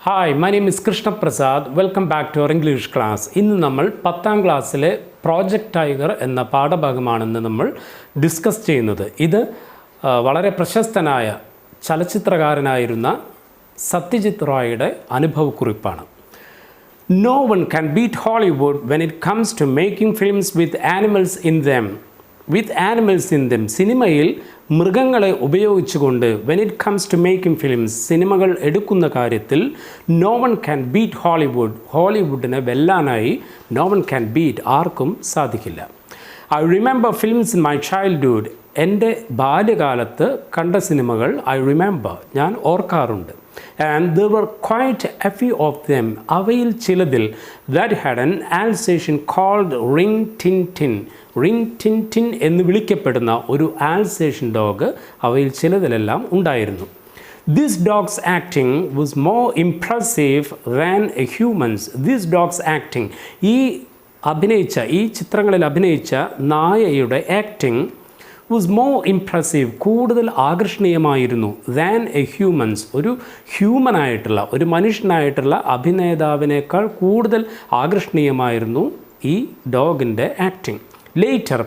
Hi, my name is Krishna prasad. Welcome back to our English class. ഇന്ന് നമ്മൾ 10ാം ക്ലാസ്സിലെ project tiger എന്ന പാഠഭാഗമാണ് ഇന്ന് നമ്മൾ ഡിസ്കസ് ചെയ്യുന്നത്. ഇത് വളരെ പ്രശസ്തനായ ചലച്ചിത്രകാരനായിരുന്ന Satyajit റായിയുടെ അനുഭവക്കുറിപ്പാണ്. No one can beat Hollywood when it comes to making films with animals in them. സിനിമയിൽ മൃഗങ്ങളെ ഉപയോഗിച്ചുകൊണ്ട് when it comes to making films സിനിമകൾ എടുക്കുന്ന കാര്യത്തിൽ no one can beat ഹോളിവുഡിനെ വെല്ലാനായി no one can beat ആർക്കും സാധിക്കില്ല. I remember films in my childhood. എൻ്റെ ബാല്യകാലത്ത് കണ്ട സിനിമകൾ ഞാൻ ഓർക്കാറുണ്ട്. And there were quite a few of them. അവയിൽ ചിലതിൽ that had an Alsatian called Ring Tin Tin എന്ന് വിളിക്കപ്പെടുന്ന ഒരു ആൽസേഷ്യൻ ഡോഗ് അവയിൽ ചിലതിലെല്ലാം ഉണ്ടായിരുന്നു. This dog's acting was more impressive than a human's. This dog's acting, ഈ ചിത്രങ്ങളിൽ അഭിനയിച്ച നായയുടെ ആക്ടിംഗ് was more impressive, കൂടുതൽ ആകർഷണീയമായിരുന്നു than a human's. ഒരു മനുഷ്യനായിട്ടുള്ള അഭിനേതാവിനേക്കാൾ കൂടുതൽ ആകർഷണീയമായിരുന്നു ഈ ഡോഗിൻ്റെ ആക്ടിംഗ്.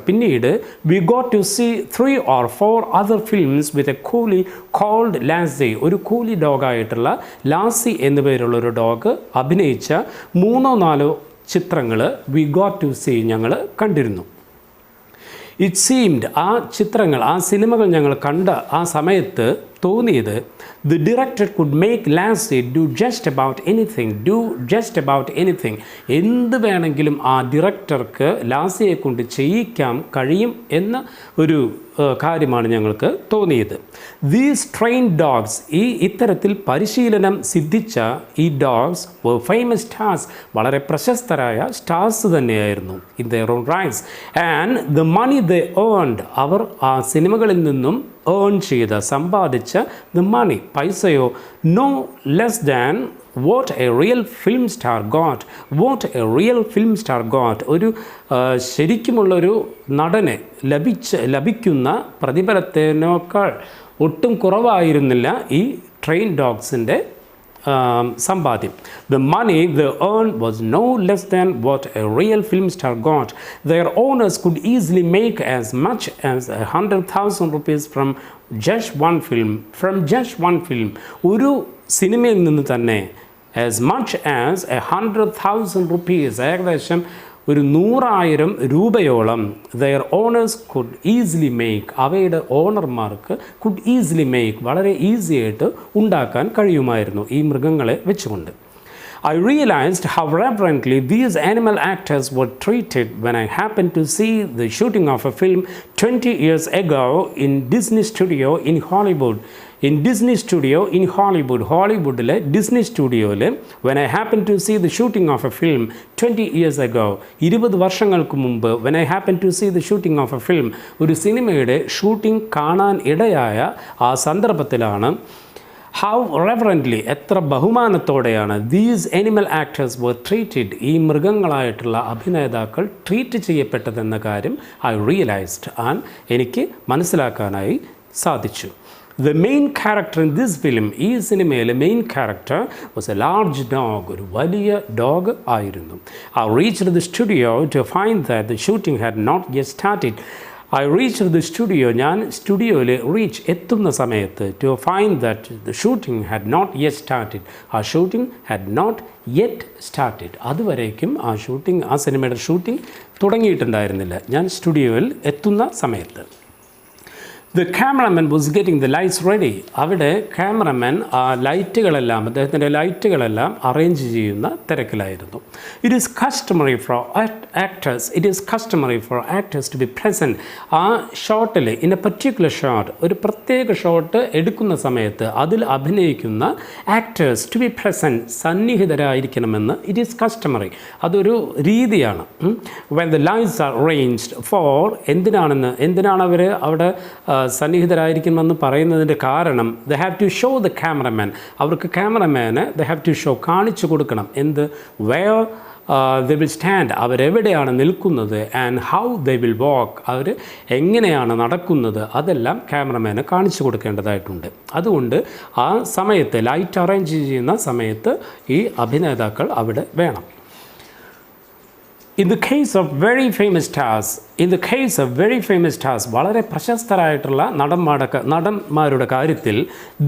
പിന്നീട് we got to see 3 or 4 other films with a collie called Lassie. ഒരു കൂലി ഡോഗായിട്ടുള്ള ലാസി എന്നു പേരുള്ള ഒരു ഡോഗ് അഭിനയിച്ച 3-4 ചിത്രങ്ങൾ we got to see ഞങ്ങൾ കണ്ടിരുന്നു. It seemed ആ സിനിമകൾ ഞങ്ങൾ കണ്ട ആ സമയത്ത് തോന്നിയത് the director could make Lassie do just about anything. എന്ത് വേണമെങ്കിലും ആ ഡയറക്ടർക്ക് ലാസിയെ കൊണ്ട് ചെയ്യിക്കാൻ കഴിയും എന്ന ഒരു കാര്യമാണ് ഞങ്ങൾക്ക് തോന്നിയത്. These trained dogs, ഇത്തരത്തിൽ പരിശീലനം സിദ്ധിച്ച ഈ ഡോഗ്സ് were famous stars, വളരെ പ്രശസ്തരായ സ്റ്റാർസ് തന്നെയായിരുന്നു in their own rights. And the money they earned, അവർ ആ സിനിമകളിൽ നിന്നും സമ്പാദിച്ച the money, പൈസയോ no less than what a real film star got. ഒരു ശരിക്കുമുള്ളൊരു നടനെ ലഭിക്കുന്ന പ്രതിഫലത്തിനേക്കാൾ ഒട്ടും കുറവായിരുന്നില്ല ഈ ട്രെയിൻ ഡോഗ്സിൻ്റെ സമ്പാദ്യം. The money they earned was no less than what a real film star got. Their owners could easily make as much as 100,000 rupees from just one film. ഒരു സിനിമയിൽ നിന്ന് തന്നെ as much as 100,000 rupees, ഏകദേശം ഒരു 100,000 രൂപയോളം their owners could easily make, അവയുടെ ഓണർമാർക്ക് could easily make, വളരെ easy ആയിട്ട് ഉണ്ടാക്കാൻ കഴിയുമായിരുന്നു ഈ മൃഗങ്ങളെ വെച്ചുകൊണ്ട്. I realized how reverently these animal actors were treated when I happened to see the shooting of a film 20 years ago in Disney Studio in Hollywood. ഹോളിവുഡിലെ Disney സ്റ്റുഡിയോയിൽ when I happened to see the shooting of a film 20 years ago, 20 വർഷങ്ങൾക്ക് മുമ്പ് when I happened to see the shooting of a film, ഒരു സിനിമയുടെ shooting കാണാൻ ഇടയായ ആ സന്ദർഭത്തിലാണ് how reverently, എത്ര ബഹുമാനത്തോടെയാണ് these animal actors were treated, ഈ മൃഗങ്ങളായിട്ടുള്ള അഭിനേതാക്കൾ ട്രീറ്റ് ചെയ്യപ്പെട്ടതെന്ന കാര്യം I realized, എനിക്ക് മനസ്സിലാക്കാനായി സാധിച്ചു. The main character in this film, ഈ സിനിമയിലെ main character was a large dog, ഒരു വലിയ ഡോഗ് ആയിരുന്നു. I reached the studio to find that the shooting had not yet started. ഞാൻ സ്റ്റുഡിയോയിൽ എത്തുന്ന സമയത്ത് to find that the shooting had not yet started. ആ shooting had not yet started. അതുവരേക്കും ആ സിനിമയുടെ ഷൂട്ടിംഗ് തുടങ്ങിയിട്ടുണ്ടായിരുന്നില്ല ഞാൻ സ്റ്റുഡിയോയിൽ എത്തുന്ന സമയത്ത്. The cameraman was getting the lights ready. അവിടെ ക്യാമറമാൻ അദ്ദേഹത്തിൻ്റെ ലൈറ്റുകളെല്ലാം അറേഞ്ച് ചെയ്യുന്ന തിരക്കിലായിരുന്നു. It is customary for actors to be present. ആ ഷോട്ടിൽ in a particular shot, ഒരു പ്രത്യേക ഷോട്ട് എടുക്കുന്ന സമയത്ത് അതിൽ അഭിനയിക്കുന്ന actors to be present, സന്നിഹിതരായിരിക്കണമെന്ന് it is customary. അതൊരു രീതിയാണ്. When the lights are arranged for, എന്തിനാണ് അവർ അവിടെ സന്നിഹിതരായിരിക്കുമെന്ന് പറയുന്നതിൻ്റെ കാരണം they have to show the cameraman, അവർക്ക് cameraman they have to show, കാണിച്ചു കൊടുക്കണം. where they will stand, അവരെവിടെയാണ് നിൽക്കുന്നത്, and how they will walk, അവർ എങ്ങനെയാണ് നടക്കുന്നത്, അതെല്ലാം ക്യാമറമാന് കാണിച്ചു കൊടുക്കേണ്ടതായിട്ടുണ്ട്. അതുകൊണ്ട് ആ സമയത്ത് ലൈറ്റ് അറേഞ്ച് ചെയ്യുന്ന സമയത്ത് ഈ അഭിനേതാക്കൾ അവിടെ വേണം. In the case of very famous stars, വളരെ പ്രശസ്തരായിട്ടുള്ള നടന്മാരുടെ കാര്യത്തിൽ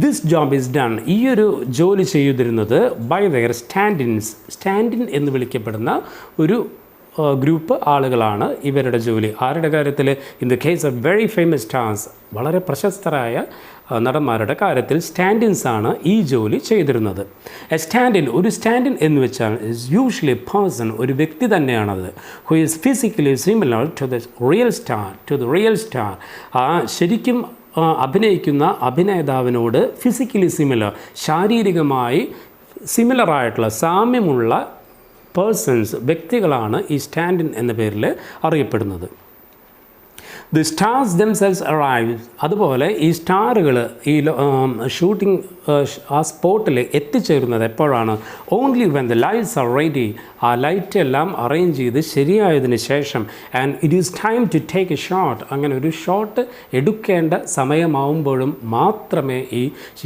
this job is done, ഈ ഒരു ജോലി ചെയ്തിരുന്നത് by their stand-in എന്ന് വിളിക്കപ്പെടുന്ന ഒരു ഗ്രൂപ്പ് ആളുകളാണ് ഇവരുടെ ജോലി. ആരുടെ കാര്യത്തിൽ? In the case of very famous stars, വളരെ പ്രശസ്തരായ നടന്മാരുടെ കാര്യത്തിൽ സ്റ്റാൻഡിൻസ് ആണ് ഈ ജോലി ചെയ്തിരുന്നത്. ഒരു സ്റ്റാൻഡിൻ എന്ന് വെച്ചാൽ ഇസ് യൂഷ്വലി എ പേഴ്സൺ, ഒരു വ്യക്തി തന്നെയാണത്, who is physically similar to the real star, ശരിക്കും അഭിനയിക്കുന്ന അഭിനേതാവിനോട് ഫിസിക്കലി സിമിലർ, ശാരീരികമായി സിമിലറായിട്ടുള്ള സാമ്യമുള്ള പേഴ്സൺസ്, വ്യക്തികളാണ് ഈ സ്റ്റാൻഡിൻ എന്ന പേരിൽ അറിയപ്പെടുന്നത്. ദി സ്റ്റാർസ് ദംസെൽസ് അറൈവ്, അതുപോലെ ഈ സ്റ്റാറുകൾ ഈ ഷൂട്ടിംഗ് ആ സ്പോട്ടിൽ എത്തിച്ചേരുന്നത് എപ്പോഴാണ്? Only when the lights are ready, ആ ലൈറ്റ് എല്ലാം അറേഞ്ച് ചെയ്ത് ശരിയായതിന് ശേഷം, and it is time to take a shot, അങ്ങനെ ഒരു ഷോട്ട് എടുക്കേണ്ട സമയമാവുമ്പോഴും മാത്രമേ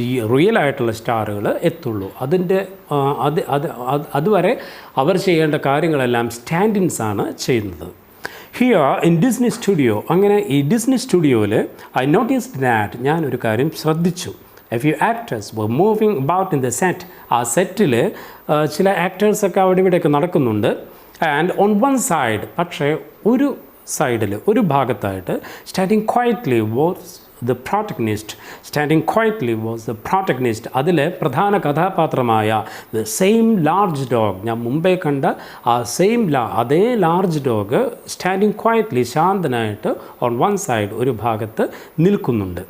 ഈ റിയലായിട്ടുള്ള സ്റ്റാറുകൾ എത്തുള്ളൂ. അതുവരെ അവർ ചെയ്യേണ്ട കാര്യങ്ങളെല്ലാം സ്റ്റാൻഡിൻസ് ആണ് ചെയ്യുന്നത്. ഹിയർ ഇൻ ഡിസ്നി സ്റ്റുഡിയോ, അങ്ങനെ ഈ ഡിസ്നി സ്റ്റുഡിയോയിൽ ഐ നോട്ടീസ്ഡ് ദാറ്റ്, ഞാനൊരു കാര്യം ശ്രദ്ധിച്ചു. A few actors were moving about in the set, ആ സെറ്റിൽ ചില ആക്ടേഴ്സൊക്കെ അവിടെ ഇവിടെയൊക്കെ നടക്കുന്നുണ്ട്. ആൻഡ് ഓൺ വൺ സൈഡ്, പക്ഷേ ഒരു ഭാഗത്തായിട്ട് സ്റ്റാൻഡിങ് ക്വയറ്റ്ലി വാസ് ദ പ്രോട്ടഗനിസ്റ്റ്, അതിലെ പ്രധാന കഥാപാത്രമായ ദ സെയിം ലാർജ് ഡോഗ്, ഞാൻ മുമ്പേ കണ്ട ആ അതേ ലാർജ് ഡോഗ് സ്റ്റാൻഡിങ് ക്വയറ്റ്ലി, ശാന്തനായിട്ട് ഓൺ വൺ സൈഡ്, ഒരു ഭാഗത്ത് നിൽക്കുന്നുണ്ട്.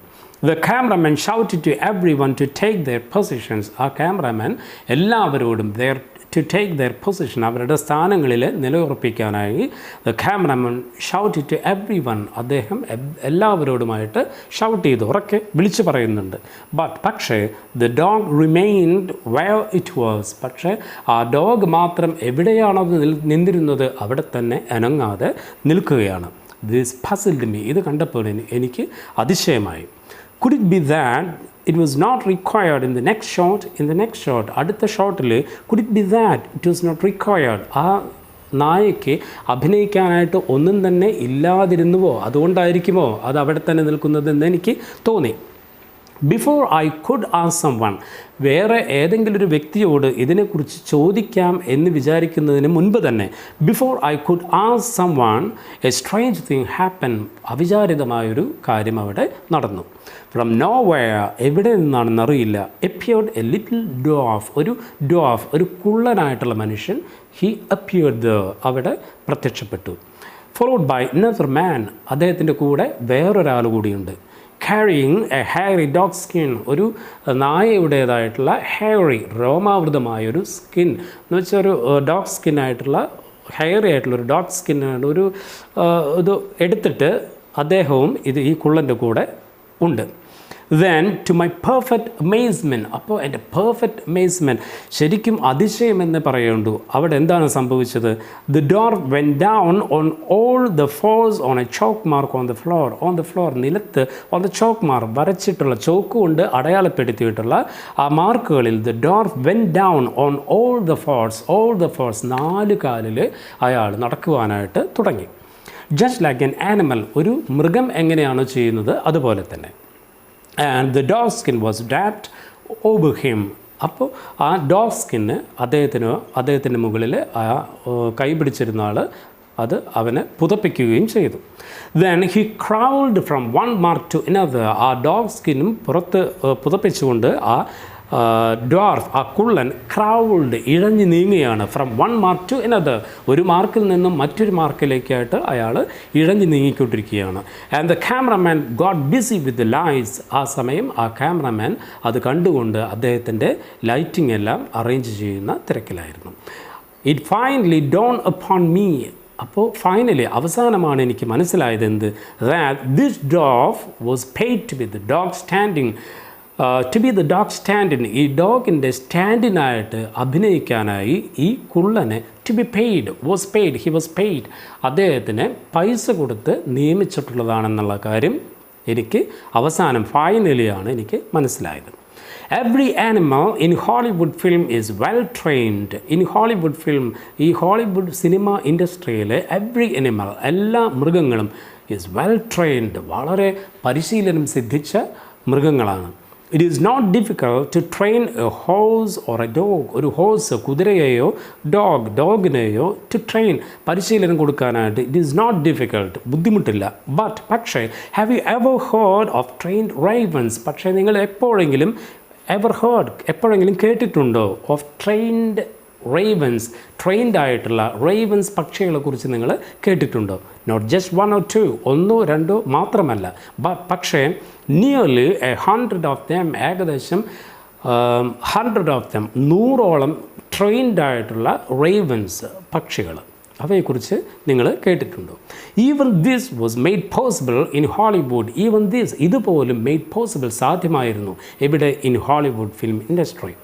The cameraman shouted to everyone to take their positions, ആ ക്യാമറാമാൻ എല്ലാവരോടും to take their position, അവരുടെ സ്ഥാനങ്ങളിൽ നിലയുറപ്പിക്കാനായി the cameraman shouted to everyone, അദ്ദേഹം എല്ലാവരോടുമായിട്ട് ഷൗട്ട് ചെയ്തു, ഉറക്കെ വിളിച്ചു പറയുന്നുണ്ട്. പക്ഷേ the dog remained where it was, പക്ഷേ ആ ഡോഗ് മാത്രം എവിടെയാണത് നിന്നിരുന്നത് അവിടെ തന്നെ അനങ്ങാതെ നിൽക്കുകയാണ്. This puzzled me, ഇത് കണ്ടപ്പോൾ എനിക്ക് അതിശയമായി. Could it be that it was not required in the next shot, അടുത്ത ഷോട്ടിൽ could it be that it was not required, ആ നായയ്ക്ക് അഭിനയിക്കാനായിട്ട് ഒന്നും തന്നെ ഇല്ലാതിരുന്നുവോ, അതുകൊണ്ടായിരിക്കുമോ അത് അവിടെ തന്നെ നിൽക്കുന്നതെന്ന് എനിക്ക് തോന്നി. Before I could ask someone, വേറെ ഏതെങ്കിലും ഒരു വ്യക്തിയോട് ഇതിനെക്കുറിച്ച് ചോദിക്കാം എന്ന് വിചാരിക്കുന്നതിന് മുൻപ് തന്നെ, before I could ask someone a strange thing happen, അവിചാരിതമായൊരു കാര്യം അവിടെ നടന്നു. ഫ്രം നോവെയർ, എവിടെ നിന്നാണെന്നറിയില്ല, എപ്പിയർഡ് എ ലിറ്റിൽ ഡ്വാർഫ്, ഒരു കുള്ളനായിട്ടുള്ള മനുഷ്യൻ, ഹി അപ്പിയർഡ്, അവിടെ പ്രത്യക്ഷപ്പെട്ടു. ഫോളോഡ് ബൈ അനദർ മാൻ, അദ്ദേഹത്തിൻ്റെ കൂടെ വേറൊരാൾ കൂടിയുണ്ട്. carrying a hairy dog skin, ഒരു നായയുടേതായിട്ടുള്ള ഹെയറി, രോമാവൃതമായൊരു സ്കിൻ എന്ന് വെച്ചാൽ ഒരു ഡോഗ് സ്കിന്നായിട്ടുള്ള ഹെയറി ആയിട്ടുള്ളൊരു ഡോഗ് സ്കിന്നാണ് ഒരു ഇത് എടുത്തിട്ട് അദ്ദേഹവും ഈ കുള്ളൻ്റെ കൂടെ ഉണ്ട്. Then to my perfect amazement, അപ്പോൾ എൻ്റെ perfect amazement, ശരിക്കും അതിശയമെന്ന് പറയുന്നു. അവിടെ എന്താണ് സംഭവിച്ചത്? The dwarf went down on all the fours on a chalk mark on the floor, നിലത്ത് on the chalk mark, വരച്ചിട്ടുള്ള ചോക്ക് കൊണ്ട് അടയാളപ്പെടുത്തിയിട്ടുള്ള ആ മാർക്കുകളിൽ the dwarf went down on all the fours, 4 കാലിൽ അയാൾ നടക്കുവാനായിട്ട് തുടങ്ങി. Just like an animal, ഒരു മൃഗം എങ്ങനെയാണോ ചെയ്യുന്നത് അതുപോലെ തന്നെ. And the dog skin was wrapped over him, അപ്പോൾ ആ ഡോഗ് സ്കിന്ന് അദ്ദേഹത്തിൻ്റെ മുകളിൽ ആ കൈ പിടിച്ചിരുന്ന ആൾ അത് അവനെ പുതപ്പിക്കുകയും ചെയ്തു. Then he crawled from one mark to another, ആ ഡോഗ് സ്കിന്നും പുതപ്പിച്ചുകൊണ്ട് ആ ഡ്വാർഫ്, ആ കുള്ളൻ ക്രൗൾഡ്, ഇഴഞ്ഞു നീങ്ങുകയാണ്. From one mark to another, ഒരു മാർക്കിൽ നിന്നും മറ്റൊരു മാർക്കിലേക്കായിട്ട് അയാൾ ഇഴഞ്ഞു നീങ്ങിക്കൊണ്ടിരിക്കുകയാണ്. And the cameraman got busy with the lights, ആ സമയം ആ ക്യാമറമാൻ അത് കണ്ടുകൊണ്ട് അദ്ദേഹത്തിൻ്റെ ലൈറ്റിംഗ് എല്ലാം അറേഞ്ച് ചെയ്യുന്ന തിരക്കിലായിരുന്നു. It finally dawn upon me, അപ്പോൾ ഫൈനലി അവസാനമാണ് എനിക്ക് മനസ്സിലായത് എന്ത്? That this dog was paid with the dog standing to be the dog stand in, ഈ ഡോഗിൻ്റെ സ്റ്റാൻഡിനായിട്ട് അഭിനയിക്കാനായി ഈ കുള്ളനെ to be paid, he was paid, അദ്ദേഹത്തിന് പൈസ കൊടുത്ത് നിയമിച്ചിട്ടുള്ളതാണെന്നുള്ള കാര്യം എനിക്ക് അവസാനം ഫൈനലിയാണ് എനിക്ക് മനസ്സിലായത്. Every animal in Hollywood film is well trained. In Hollywood film, ഈ ഹോളിവുഡ് സിനിമ ഇൻഡസ്ട്രിയിലെ എവ്രി അനിമൽ, എല്ലാ മൃഗങ്ങളും is well trained, വളരെ പരിശീലനം സിദ്ധിച്ച മൃഗങ്ങളാണ്. It is not difficult to train a horse or a dog. ഒരു ഹോഴ്സ്, കുതിരയെയോ ഡോഗിനെയോ to train, പരിശീലനം കൊടുക്കാനായിട്ട് it is not difficult, ബുദ്ധിമുട്ടില്ല. പക്ഷേ have you ever heard of trained ravens? പക്ഷേ നിങ്ങൾ എപ്പോഴെങ്കിലും എപ്പോഴെങ്കിലും കേട്ടിട്ടുണ്ടോ ഓഫ് ട്രെയിൻഡ് റേവൻസ്, ട്രെയിൻഡ് ആയിട്ടുള്ള റേവൻസ് പക്ഷികളെക്കുറിച്ച് നിങ്ങൾ കേട്ടിട്ടുണ്ടോ? നോട്ട് ജസ്റ്റ് 1 or 2, 1 or 2 മാത്രമല്ല, പക്ഷേ നിയർലി 100 ഓഫ് ദം, ഏകദേശം 100 ഓഫ് ദം, 100ഓളം ട്രെയിൻഡ് ആയിട്ടുള്ള റേവൻസ് പക്ഷികൾ, അവയെക്കുറിച്ച് നിങ്ങൾ കേട്ടിട്ടുണ്ടോ? Even this was made possible in Hollywood. Even this, ഇതുപോലും മെയ്ഡ് പോസിബിൾ, സാധ്യമായിരുന്നു എവിടെ? In Hollywood film industry.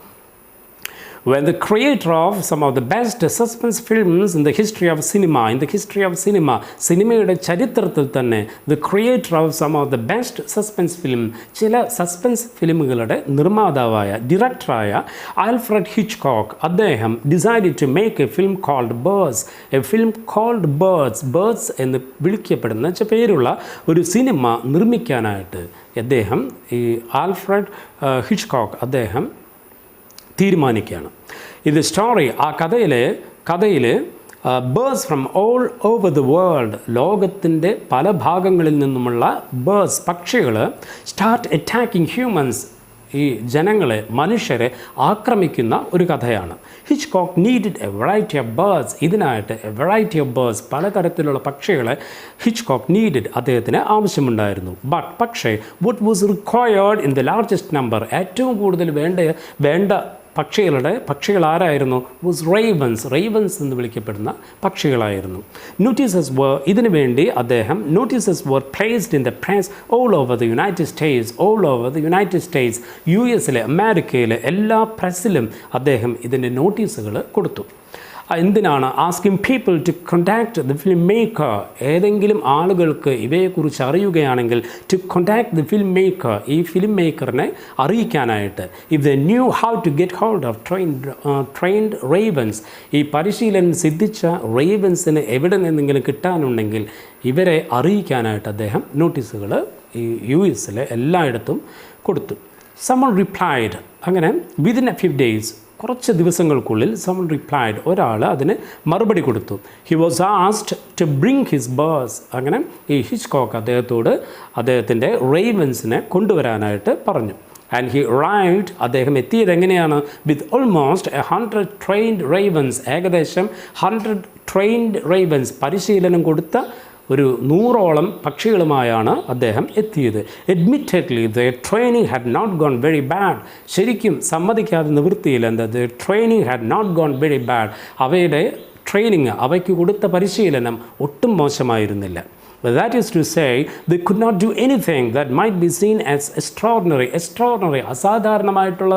When the creator of some of the best suspense films in the history of cinema, സിനിമയുടെ ചരിത്രത്തിൽ തന്നെ the creator of some of the best suspense film, ചില suspense ഫിലിമുകളുടെ നിർമ്മാതാവായ, ഡയറക്ടറായ Alfred Hitchcock, അദ്ദേഹം decided to make a film called Birds എന്ന് വിളിക്കപ്പെടുന്ന പേരുള്ള ഒരു സിനിമ നിർമ്മിക്കാനായിട്ട് അദ്ദേഹം, ഈ ആൽഫ്രഡ് ഹിച്ച്കോക്ക് അദ്ദേഹം തീരുമാനിക്കുകയാണ്. ഇത് സ്റ്റോറി, ആ കഥയിൽ birds from all over the world, ലോകത്തിൻ്റെ പല ഭാഗങ്ങളിൽ നിന്നുമുള്ള ബേർഡ്സ്, പക്ഷികൾ സ്റ്റാർട്ട് അറ്റാക്കിംഗ് ഹ്യൂമൻസ്, ഈ ജനങ്ങളെ, മനുഷ്യരെ ആക്രമിക്കുന്ന ഒരു കഥയാണ്. Hitchcock needed A variety of birds. ഇതിനായിട്ട് എ വെറൈറ്റി ഓഫ് ബേർഡ്സ്, പലതരത്തിലുള്ള പക്ഷികളെ ഹിച്ച്കോക്ക് നീഡഡ്, അദ്ദേഹത്തിന് ആവശ്യമുണ്ടായിരുന്നു. പക്ഷേ what was required in the largest number, ഏറ്റവും കൂടുതൽ വേണ്ട പക്ഷികൾ ആരായിരുന്നു? was റേവൻസ് എന്ന് വിളിക്കപ്പെടുന്ന പക്ഷികളായിരുന്നു. ഇതിനു വേണ്ടി അദ്ദേഹം notices were placed in the press all over the United States, US-ലെ, അമേരിക്കയിലെ എല്ലാ പ്രസ്സിലും അദ്ദേഹം ഇതിൻ്റെ നോട്ടീസുകൾ കൊടുത്തു. എന്തിനാണ്? Asking people to contact the film maker, ഏതെങ്കിലും ആളുകൾക്ക് ഇവയെക്കുറിച്ച് അറിയുകയാണെങ്കിൽ to contact the film maker, ഈ ഫിലിം മേക്കറിനെ അറിയിക്കാനായിട്ട്. If the knew how to get hold of trained ravens, ഈ പരിശീലനം സിദ്ധിച്ച റേവൻസിന് എവിടെ നിന്നെങ്കിലും കിട്ടാനുണ്ടെങ്കിൽ ഇവരെ അറിയിക്കാനായിട്ട് അദ്ദേഹം നോട്ടീസുകൾ ഈ US-ലെ എല്ലായിടത്തും കൊടുത്തു. someone replied, അങ്ങനെ within a few days, കുറച്ച് ദിവസങ്ങൾക്കുള്ളിൽ someone replied, ഒരാൾ അതിന് മറുപടി കൊടുത്തു. he was asked to bring his birds, അങ്ങനെ ഈ ഹിച്ച്കോക്ക് അദ്ദേഹത്തിൻ്റെ റേവൻസിനെ കൊണ്ടുവരാനായിട്ട് പറഞ്ഞു. ആൻഡ് he arrived, അദ്ദേഹം എത്തിയത് എങ്ങനെയാണ്? with almost 100 trained ravens, ഏകദേശം 100 trained ravens, പരിശീലനം കൊടുത്ത ഒരു 100ഓളം പക്ഷികളുമായാണ് അദ്ദേഹം എത്തിയത്. Admittedly the training had not gone very bad, ശരിക്കും സമ്മതിക്കാതെ നിവൃത്തിയില്ല. എന്താ? The training had not gone very bad, അവയുടെ ട്രെയിനിങ്, അവയ്ക്ക് കൊടുത്ത പരിശീലനം ഒട്ടും മോശമായിരുന്നില്ല. That is to say, they could not do anything that might be seen as extraordinary, അസാധാരണമായിട്ടുള്ള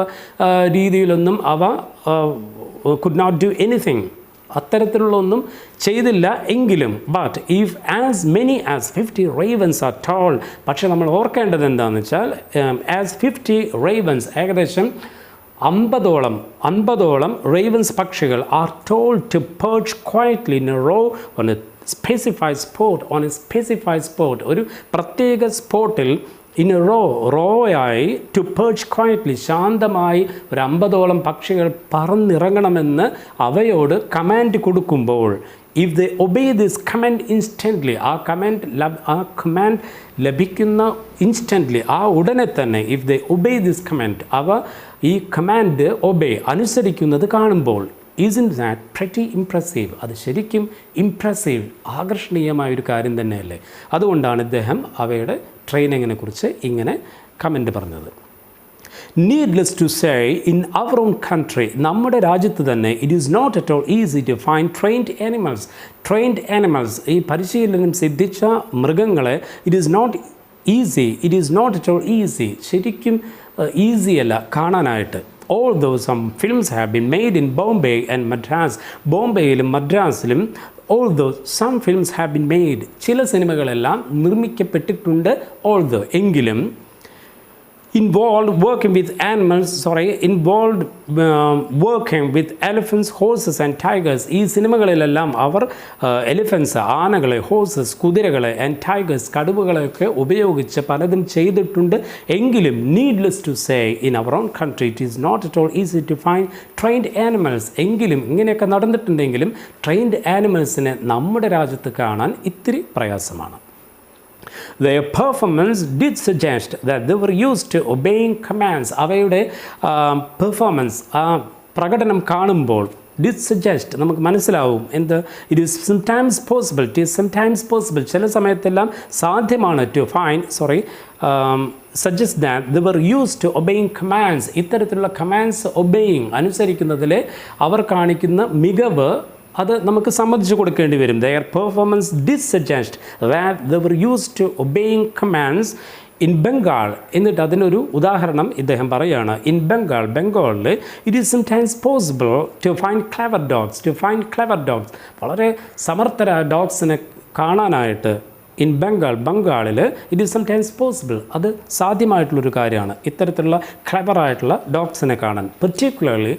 രീതിയിലൊന്നും അവ could not do anything, അത്തരത്തിലുള്ള ഒന്നും ചെയ്തില്ല എങ്കിലും. But if as many as 50 ravens are told, പക്ഷേ നമ്മൾ ഓർക്കേണ്ടത് എന്താണെന്ന് വെച്ചാൽ ആസ് 50 റേവൻസ്, ഏകദേശം 50ഓളം റേവൻസ് പക്ഷികൾ are told to perch quietly in a row on a specified spot, ഒരു പ്രത്യേക സ്പോട്ടിൽ ഇൻ എ റോയായി ടു പെർച്ച് ക്വയറ്റ്ലി, ശാന്തമായി ഒരു 50ഓളം പക്ഷികൾ പറന്നിറങ്ങണമെന്ന് അവയോട് കമാൻഡ് കൊടുക്കുമ്പോൾ, if they obey this command instantly, ആ കമാൻഡ് ലഭിക്കുന്ന ഇൻസ്റ്റൻ്റ്ലി, ആ ഉടനെ തന്നെ, if they obey this command, അവ ഈ കമാൻഡ് അനുസരിക്കുന്നത് കാണുമ്പോൾ, isn't that pretty impressive? അത് ശരിക്കും ഇംപ്രസീവ്, ആകർഷണീയമായൊരു കാര്യം തന്നെയല്ലേ? അതുകൊണ്ടാണ് ഇദ്ദേഹം അവയുടെ ട്രെയിനിങ്ങിനെ കുറിച്ച് ഇങ്ങനെ കമൻറ്റ് പറഞ്ഞത്. Needless to say, in our own country, നമ്മുടെ രാജ്യത്ത് തന്നെ, it is not at all easy to find trained animals, ഈ പരിശീലനം സിദ്ധിച്ച മൃഗങ്ങളെ, it is not at all easy, ശരിക്കും ഈസി അല്ല കാണാനായിട്ട്. Although some films have been made in Bombay and Madras, ബോംബെയിലും മദ്രാസിലും although some films have been made, ചില സിനിമകളെല്ലാം നിർമ്മിക്കപ്പെട്ടിട്ടുണ്ട്. although എങ്കിലും involved working with elephants, horses and tigers. ഈ സിനിമകളിലെല്ലാം അവർ elephants, ആനകളെ, horses, കുതിരകളെ, ആൻഡ് ടൈഗേഴ്സ്, കടുവകളെയൊക്കെ ഉപയോഗിച്ച് പലതും ചെയ്തിട്ടുണ്ട്. എങ്കിലും needless to say in our own country it is not at all easy to find trained animals. എങ്കിലും ഇങ്ങനെയൊക്കെ നടന്നിട്ടുണ്ടെങ്കിലും ട്രെയിൻഡ് ആനിമൽസിനെ നമ്മുടെ രാജ്യത്ത് കാണാൻ ഇത്തിരി പ്രയാസമാണ്. Their performance did suggest that they were used to obeying commands. അവയുടെ പെർഫോമൻസ്, ആ പ്രകടനം കാണുമ്പോൾ did suggest നമുക്ക് മനസ്സിലാവും എന്ത്, it is sometimes possible ചില സമയത്തെല്ലാം സാധ്യമാണ് to find suggest that they were used to obeying commands. ഇത്തരത്തിലുള്ള commands obeying, അനുസരിക്കുന്നതിൽ അവർ കാണിക്കുന്ന മികവ് അത് നമുക്ക് സമ്മതിച്ചു കൊടുക്കേണ്ടി വരും. Their performance did suggest that they were used to obeying commands in Bengal. എന്നിട്ട് അതിനൊരു ഉദാഹരണം ഇദ്ദേഹം പറയുകയാണ്. In Bengal, ബംഗാളിൽ it is sometimes possible to find clever dogs. വളരെ സമർത്ഥരായ ഡോഗ്സിനെ കാണാനായിട്ട് ഇൻ ബംഗാളിൽ ഇറ്റ് ഈസ് സംടൈംസ് പോസിബിൾ, അത് സാധ്യമായിട്ടുള്ളൊരു കാര്യമാണ് ഇത്തരത്തിലുള്ള ക്ലെവറായിട്ടുള്ള ഡോഗ്സിനെ കാണാൻ. പെർട്ടിക്കുലർലി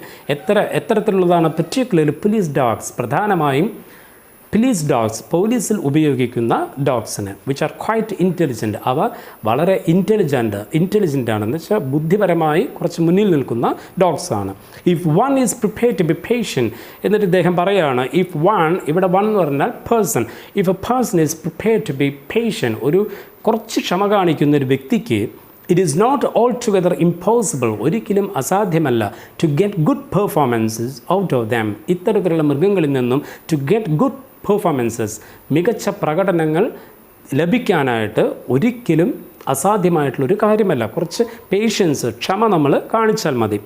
എത്തരത്തിലുള്ളതാണ് പെർട്ടിക്കുലർലി പോലീസ് ഡോഗ്സ്, പ്രധാനമായും പോലീസ് ഡോഗ്സ്, പോലീസിൽ ഉപയോഗിക്കുന്ന ഡോഗ്സിന് വിച്ച് ആർ ക്വൈറ്റ് ഇൻ്റലിജൻറ്റ്. അവ വളരെ ഇൻ്റലിജൻ്റ് ആണെന്ന് വെച്ചാൽ ബുദ്ധിപരമായി കുറച്ച് മുന്നിൽ നിൽക്കുന്ന ഡോഗ്സാണ്. If one is prepared to be patient, എന്നിട്ട് ഇദ്ദേഹം പറയുകയാണ് ഇഫ് വൺ, ഇവിടെ വൺ എന്ന് പറഞ്ഞാൽ person, if a person is prepared to be patient, ഒരു കുറച്ച് ക്ഷമ കാണിക്കുന്ന ഒരു വ്യക്തിക്ക് it is not altogether impossible, ഒരിക്കലും അസാധ്യമല്ല to get good performances out of them, ഇത്തരത്തിലുള്ള മൃഗങ്ങളിൽ നിന്നും ടു ഗെറ്റ് ഗുഡ് പെർഫോമൻസസ്, മികച്ച പ്രകടനങ്ങൾ ലഭിക്കാനായിട്ട് ഒരിക്കലും അസാധ്യമായിട്ടുള്ളൊരു കാര്യമല്ല. കുറച്ച് പേഷ്യൻസ്, ക്ഷമ നമ്മൾ കാണിച്ചാൽ മതി.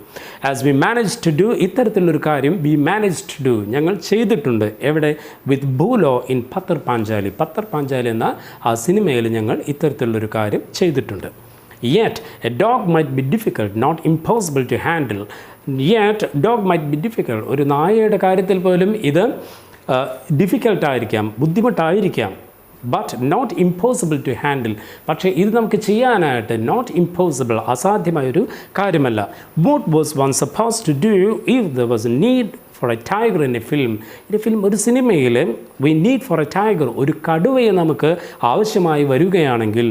As we manage to do, ഇത്തരത്തിലുള്ളൊരു കാര്യം വി മാനേജ് ടു ഡു, ഞങ്ങൾ ചെയ്തിട്ടുണ്ട്. എവിടെ? വിത്ത് ഭൂലോ ഇൻ പത്തർ പാഞ്ചാലി എന്ന ആ സിനിമയിൽ ഞങ്ങൾ ഇത്തരത്തിലുള്ളൊരു കാര്യം ചെയ്തിട്ടുണ്ട്. Yet a dog might be difficult, not impossible to handle. ഒരു നായയുടെ കാര്യത്തിൽ പോലും ഇത് ഡിഫിക്കൽട്ടായിരിക്കാം, ബുദ്ധിമുട്ടായിരിക്കാം, but not impossible to handle. പക്ഷേ ഇത് നമുക്ക് ചെയ്യാനായിട്ട് നോട്ട് ഇമ്പോസിബിൾ, അസാധ്യമായൊരു കാര്യമല്ല. What was one suppose to do if there was a need for a tiger in a film. ഒരു സിനിമയിൽ we need for a tiger, ഒരു കടുവയെ നമുക്ക് ആവശ്യമായി വരികയാണെങ്കിൽ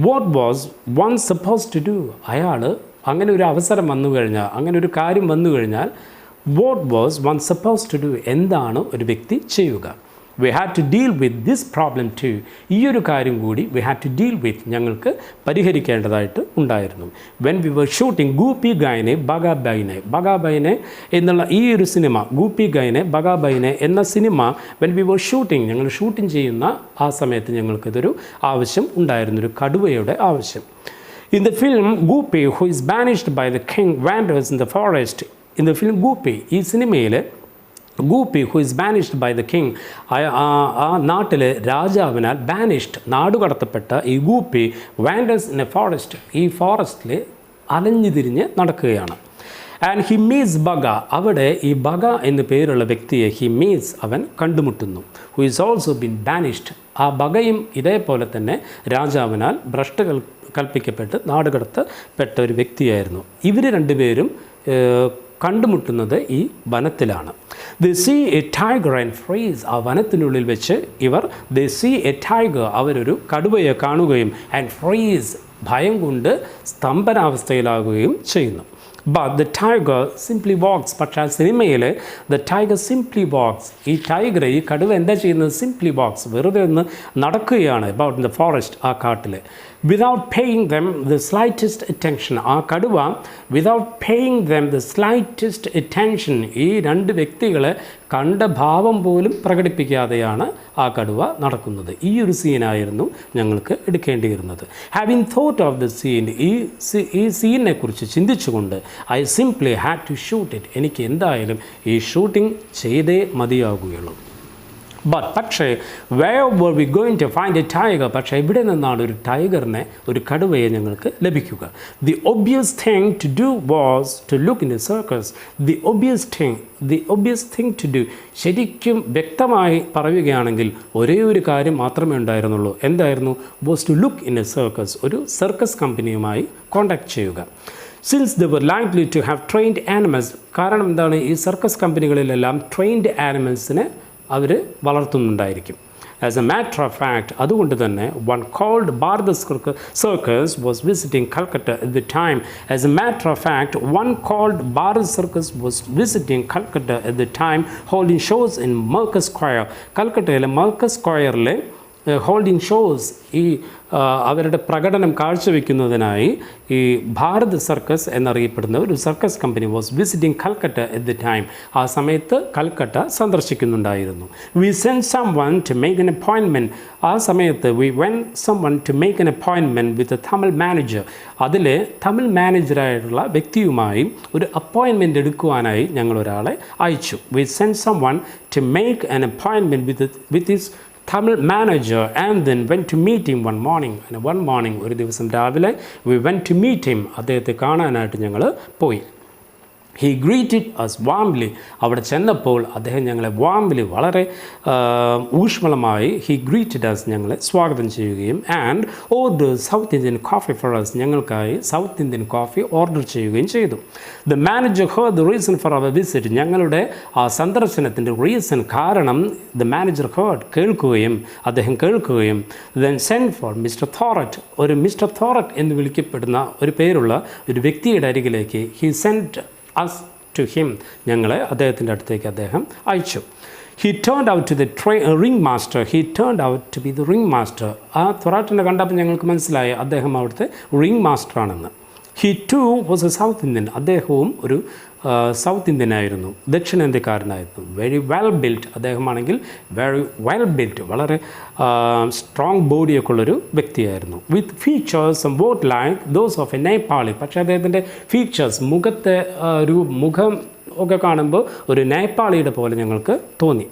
what was one suppose to do, അയാൾ അങ്ങനെ ഒരു അവസരം വന്നു കഴിഞ്ഞാൽ, അങ്ങനെ ഒരു കാര്യം വന്നു കഴിഞ്ഞാൽ what was one suppose to do, എന്താണ് ഒരു വ്യക്തി ചെയ്യുക. V had to deal with this problem to, ഈ ഒരു കാര്യം കൂടി V had to deal with, ഞങ്ങൾക്ക് പരിഹരിക്കേണ്ടതായിട്ട് ഉണ്ടായിരുന്നു. When we were shooting Goopy ഗായനെ ബഗാബൈനെ എന്നുള്ള ഈ ഒരു സിനിമ, ഗൂപ്പി ഗായനെ ബഗാബൈനെ എന്ന cinema when we were shooting, ഞങ്ങൾ ഷൂട്ടിംഗ് ചെയ്യുന്ന ആ സമയത്ത് ഞങ്ങൾക്കിതൊരു ആവശ്യം ഉണ്ടായിരുന്നു, ഒരു കടുവയുടെ ആവശ്യം. In the film Goopy, who is banished by the king, wanders in the forest. In the film Goopy, ഈ സിനിമയിൽ Goopy who is banished by the king, ആ നാട്ടിലെ രാജാവിനാൽ ബാനിഷ്ഡ്, നാടുകടത്തപ്പെട്ട ഈ Goopy wanders in a forest, ഈ ഫോറസ്റ്റിൽ അലഞ്ഞു തിരിഞ്ഞ് നടക്കുകയാണ്. ആൻഡ് ഹി മീറ്റ്സ് ബഗ, അവിടെ ഈ ബഗ എന്ന് പേരുള്ള വ്യക്തിയെ അവൻ കണ്ടുമുട്ടുന്നു. Who is also been banished, ആ ബഗയും ഇതേപോലെ തന്നെ രാജാവിനാൽ ഭ്രഷ്ട് കൽപ്പിക്കപ്പെട്ട് നാടുകടത്തപ്പെട്ട ഒരു വ്യക്തിയായിരുന്നു. ഇവർ രണ്ടുപേരും കണ്ടുമുട്ടുന്നത് ഈ വനത്തിലാണ്. They see a tiger and freeze, ആ വനത്തിനുള്ളിൽ വെച്ച് ദേ സീ എ ടൈഗർ, അവരൊരു കടുവയെ കാണുകയും ആൻഡ് ഫ്രീസ്, ഭയം കൊണ്ട് സ്തംഭനാവസ്ഥയിലാകുകയും ചെയ്യുന്നു. But the tiger simply walks. പക്ഷേ ആ സിനിമയിൽ the tiger simply walks, ഈ ടൈഗർ, ഈ കടുവ എന്താ ചെയ്യുന്നത്? simply walks, വെറുതെ ഒന്ന് നടക്കുകയാണ് about in the forest, ആ കാട്ടിൽ. without paying them the slightest attention, ആ കടുവ without paying them the slightest attention, ഈ രണ്ട് വ്യക്തികളെ കണ്ട ഭാവം പോലും പ്രകടിപ്പിക്കാതെയാണ് ആ കടുവ നടക്കുന്നത്. ഈ ഒരു സീനായിരുന്നു ഞങ്ങൾക്ക് എടുക്കേണ്ടിയിരുന്നത്. Having thought of the scene, ഈ സീനിനെ കുറിച്ച് ചിന്തിച്ചുകൊണ്ട് I simply had to shoot it, എനിക്ക് എന്തായാലും ഈ ഷൂട്ടിംഗ് ചെയ്തേ മതിയാകുകയുള്ളൂ. പക്ഷേ where were we going to find a tiger? പക്ഷേ എവിടെ നിന്നാണ് ഒരു ടൈഗറിനെ, ഒരു കടുവയെ ഞങ്ങൾക്ക് ലഭിക്കുക? The obvious thing to do was to look in the circus. The obvious thing to do. ശരിക്കും വ്യക്തമായി പറയുകയാണെങ്കിൽ ഒരേ ഒരു കാര്യം മാത്രമേ ഉണ്ടായിരുന്നുള്ളൂ. എന്തായിരുന്നു? was to look in a circus. ഒരു സർക്കസ് കമ്പനിയുമായി കോൺടാക്ട് ചെയ്യുക. Since they were likely to have trained animals. കാരണം എന്താണ്? ഈ സർക്കസ് കമ്പനികളിലെല്ലാം ട്രെയിൻഡ് ആനിമൽസിനെ അവർ വളർത്തുന്നുണ്ടായിരിക്കും. As a matter of fact, അതുകൊണ്ട് തന്നെ one called Bharata Circus was visiting Calcutta at the time. As a matter of fact, one called Bharata Circus was visiting Calcutta at the time, holding shows in Marcus Square. കൽക്കട്ടയിലെ Marcus സ്ക്വയറിലെ holding shows, ഈ അവരുടെ പ്രകടനം കാഴ്ചവെക്കുന്നതിനായി ഈ Bharat circus എന്നറിയപ്പെടുന്ന ഒരു circus company was visiting Calcutta at the time. ആ സമയത്ത് കൽക്കട്ട സന്ദർശിക്കുന്നുണ്ടായിരുന്നു. We send someone to make an appointment. ആ സമയത്ത് we when someone to make an appointment with a Tamil manager. അതിലെ തമിഴ് മാനേജറായിട്ടുള്ള വ്യക്തിയുമായി ഒരു അപ്പോയിൻമെൻറ്റ് എടുക്കുവാനായി ഞങ്ങളൊരാളെ അയച്ചു. We send someone to make an appointment with his Tamil manager and then went to meet him one morning. And one morning, ഒരു ദിവസം രാവിലെ we went to meet him. അദ്ദേഹത്തെ കാണാനായിട്ട് ഞങ്ങൾ പോയി. He greeted us warmly. അവിടെ ചെന്നപ്പോൾ അദ്ദേഹം ഞങ്ങളെ warmly, വളരെ ഊഷ്മളമായി he greeted us, ഞങ്ങളെ സ്വാഗതം ചെയ്യുകയും and ordered South Indian coffee for us. ഞങ്ങൾക്കായി സൗത്ത് ഇന്ത്യൻ കോഫി ഓർഡർ ചെയ്യുകയും ചെയ്തു. The manager heard the reason for our visit. ഞങ്ങളുടെ ആ സന്ദർശനത്തിൻ്റെ റീസൺ, കാരണം the manager heard, അദ്ദേഹം കേൾക്കുകയും then sent for Mr. Thorat. ഒരു മിസ്റ്റർ തോററ്റ് എന്ന് വിളിക്കപ്പെടുന്ന ഒരു പേരുള്ള ഒരു വ്യക്തിയുടെ അരികിലേക്ക് he sent us to him. ഞങ്ങളെ അദ്ദേഹത്തിൻ്റെ അടുത്തേക്ക് അദ്ദേഹം അയച്ചു. He turned out to the ring master. He turned out to be the ring master. ആ തൊറാട്ടിനെ കണ്ടപ്പോൾ ഞങ്ങൾക്ക് മനസ്സിലായി അദ്ദേഹം അവിടുത്തെ റിംഗ് മാസ്റ്റർ ആണെന്ന്. He too was a South Indian. അദ്ദേഹവും ഒരു സൗത്ത് ഇന്ത്യനായിരുന്നു, ദക്ഷിണേന്ത്യക്കാരനായിരുന്നു. Very well built. അദ്ദേഹമാണെങ്കിൽ വെരി വെൽ ബിൽറ്റ്, വളരെ സ്ട്രോങ് ബോഡിയൊക്കെ ഉള്ളൊരു വ്യക്തിയായിരുന്നു. With features somewhat like those of a Nepali. പക്ഷേ അദ്ദേഹത്തിൻ്റെ ഫീച്ചേഴ്സ്, മുഖത്തെ ഒരു മുഖം ഒക്കെ കാണുമ്പോൾ ഒരു നേപ്പാളിയുടെ പോലെ ഞങ്ങൾക്ക് തോന്നി.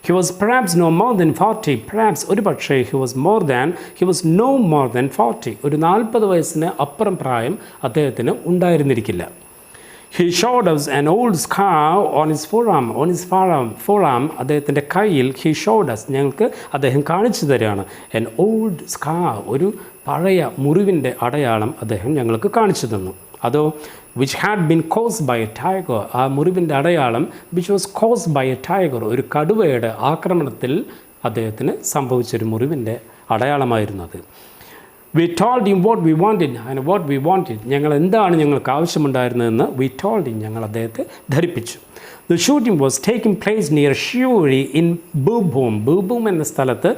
He was perhaps no more than 40. Perhaps ഒരു പക്ഷേ he was no more than 40. ഒരു 40 വയസ്സിന് അപ്പുറം പ്രായം അദ്ദേഹത്തിന് ഉണ്ടായിരുന്നിരിക്കില്ല. He showed us an old scar on his forearm. അദ്ദേഹത്തിൻ്റെ കയ്യിൽ he showed us, ഞങ്ങൾക്ക് അദ്ദേഹം കാണിച്ചു തരികയാണ്. an old scar, ഒരു പഴയ മുറിവിൻ്റെ അടയാളം അദ്ദേഹം ഞങ്ങൾക്ക് കാണിച്ചു തന്നു. അതോ which had been caused by a tiger. ആ മുറിവിൻ്റെ അടയാളം which was caused by a tiger, ഒരു കടുവയുടെ ആക്രമണത്തിൽ അദ്ദേഹത്തിന് സംഭവിച്ചൊരു മുറിവിൻ്റെ അടയാളമായിരുന്നു അത്. We told him what we wanted. ഞങ്ങൾ എന്താണ് ഞങ്ങൾക്ക് ആവശ്യമുണ്ടായിരുന്നതെന്ന് we told him, ഞങ്ങൾ അദ്ദേഹത്തെ ധരിപ്പിച്ചു. The shooting was taking place near Shivuri in Bhubhum എന്ന സ്ഥലത്ത്,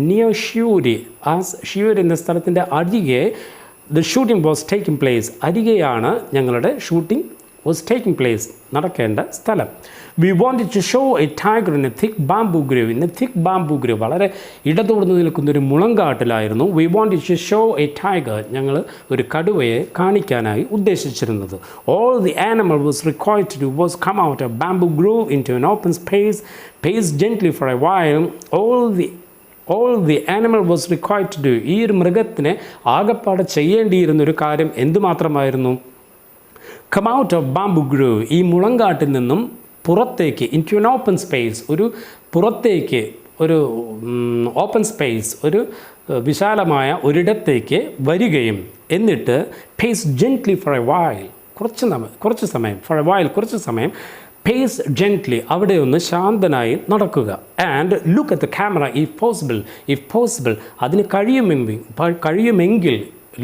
near Shivuri, ആ ഷിവൂരി എന്ന സ്ഥലത്തിൻ്റെ അരികെ the shooting was taking place. അരികെയാണ് ഞങ്ങളുടെ ഷൂട്ടിംഗ് was taking place, നടക്കേണ്ട സ്ഥലം. We wanted to show a tiger in a thick bamboo grove. In a thick bamboo grove, വളരെ ഇടതൂർന്ന് നിൽക്കുന്നൊരു മുളങ്കാട്ടിലായിരുന്നു we wanted to show a tiger, ഞങ്ങൾ ഒരു കടുവയെ കാണിക്കാനായി ഉദ്ദേശിച്ചിരുന്നത്. All the animal was required to do was come out of bamboo grove into an open space, pace gently for a while. All the animal was required to do. ഈ ഒരു മൃഗത്തിന് ആകപ്പാടെ ചെയ്യേണ്ടിയിരുന്നൊരു കാര്യം എന്തുമാത്രമായിരുന്നു? come out of bamboo grove, ഈ മുളങ്കാട്ടിൽ നിന്നും പുറത്തേക്ക്, into an open space, ഒരു പുറത്തേക്ക്, ഒരു ഓപ്പൺ സ്പേസ്, ഒരു വിശാലമായ ഒരിടത്തേക്ക് വരികയും എന്നിട്ട് pace gently for a while, കുറച്ച് സമയം pace gently, അവിടെ ഒന്ന് ശാന്തനായി നടക്കുക. and look at the camera if possible, അതിന് കഴിയുമെങ്കിൽ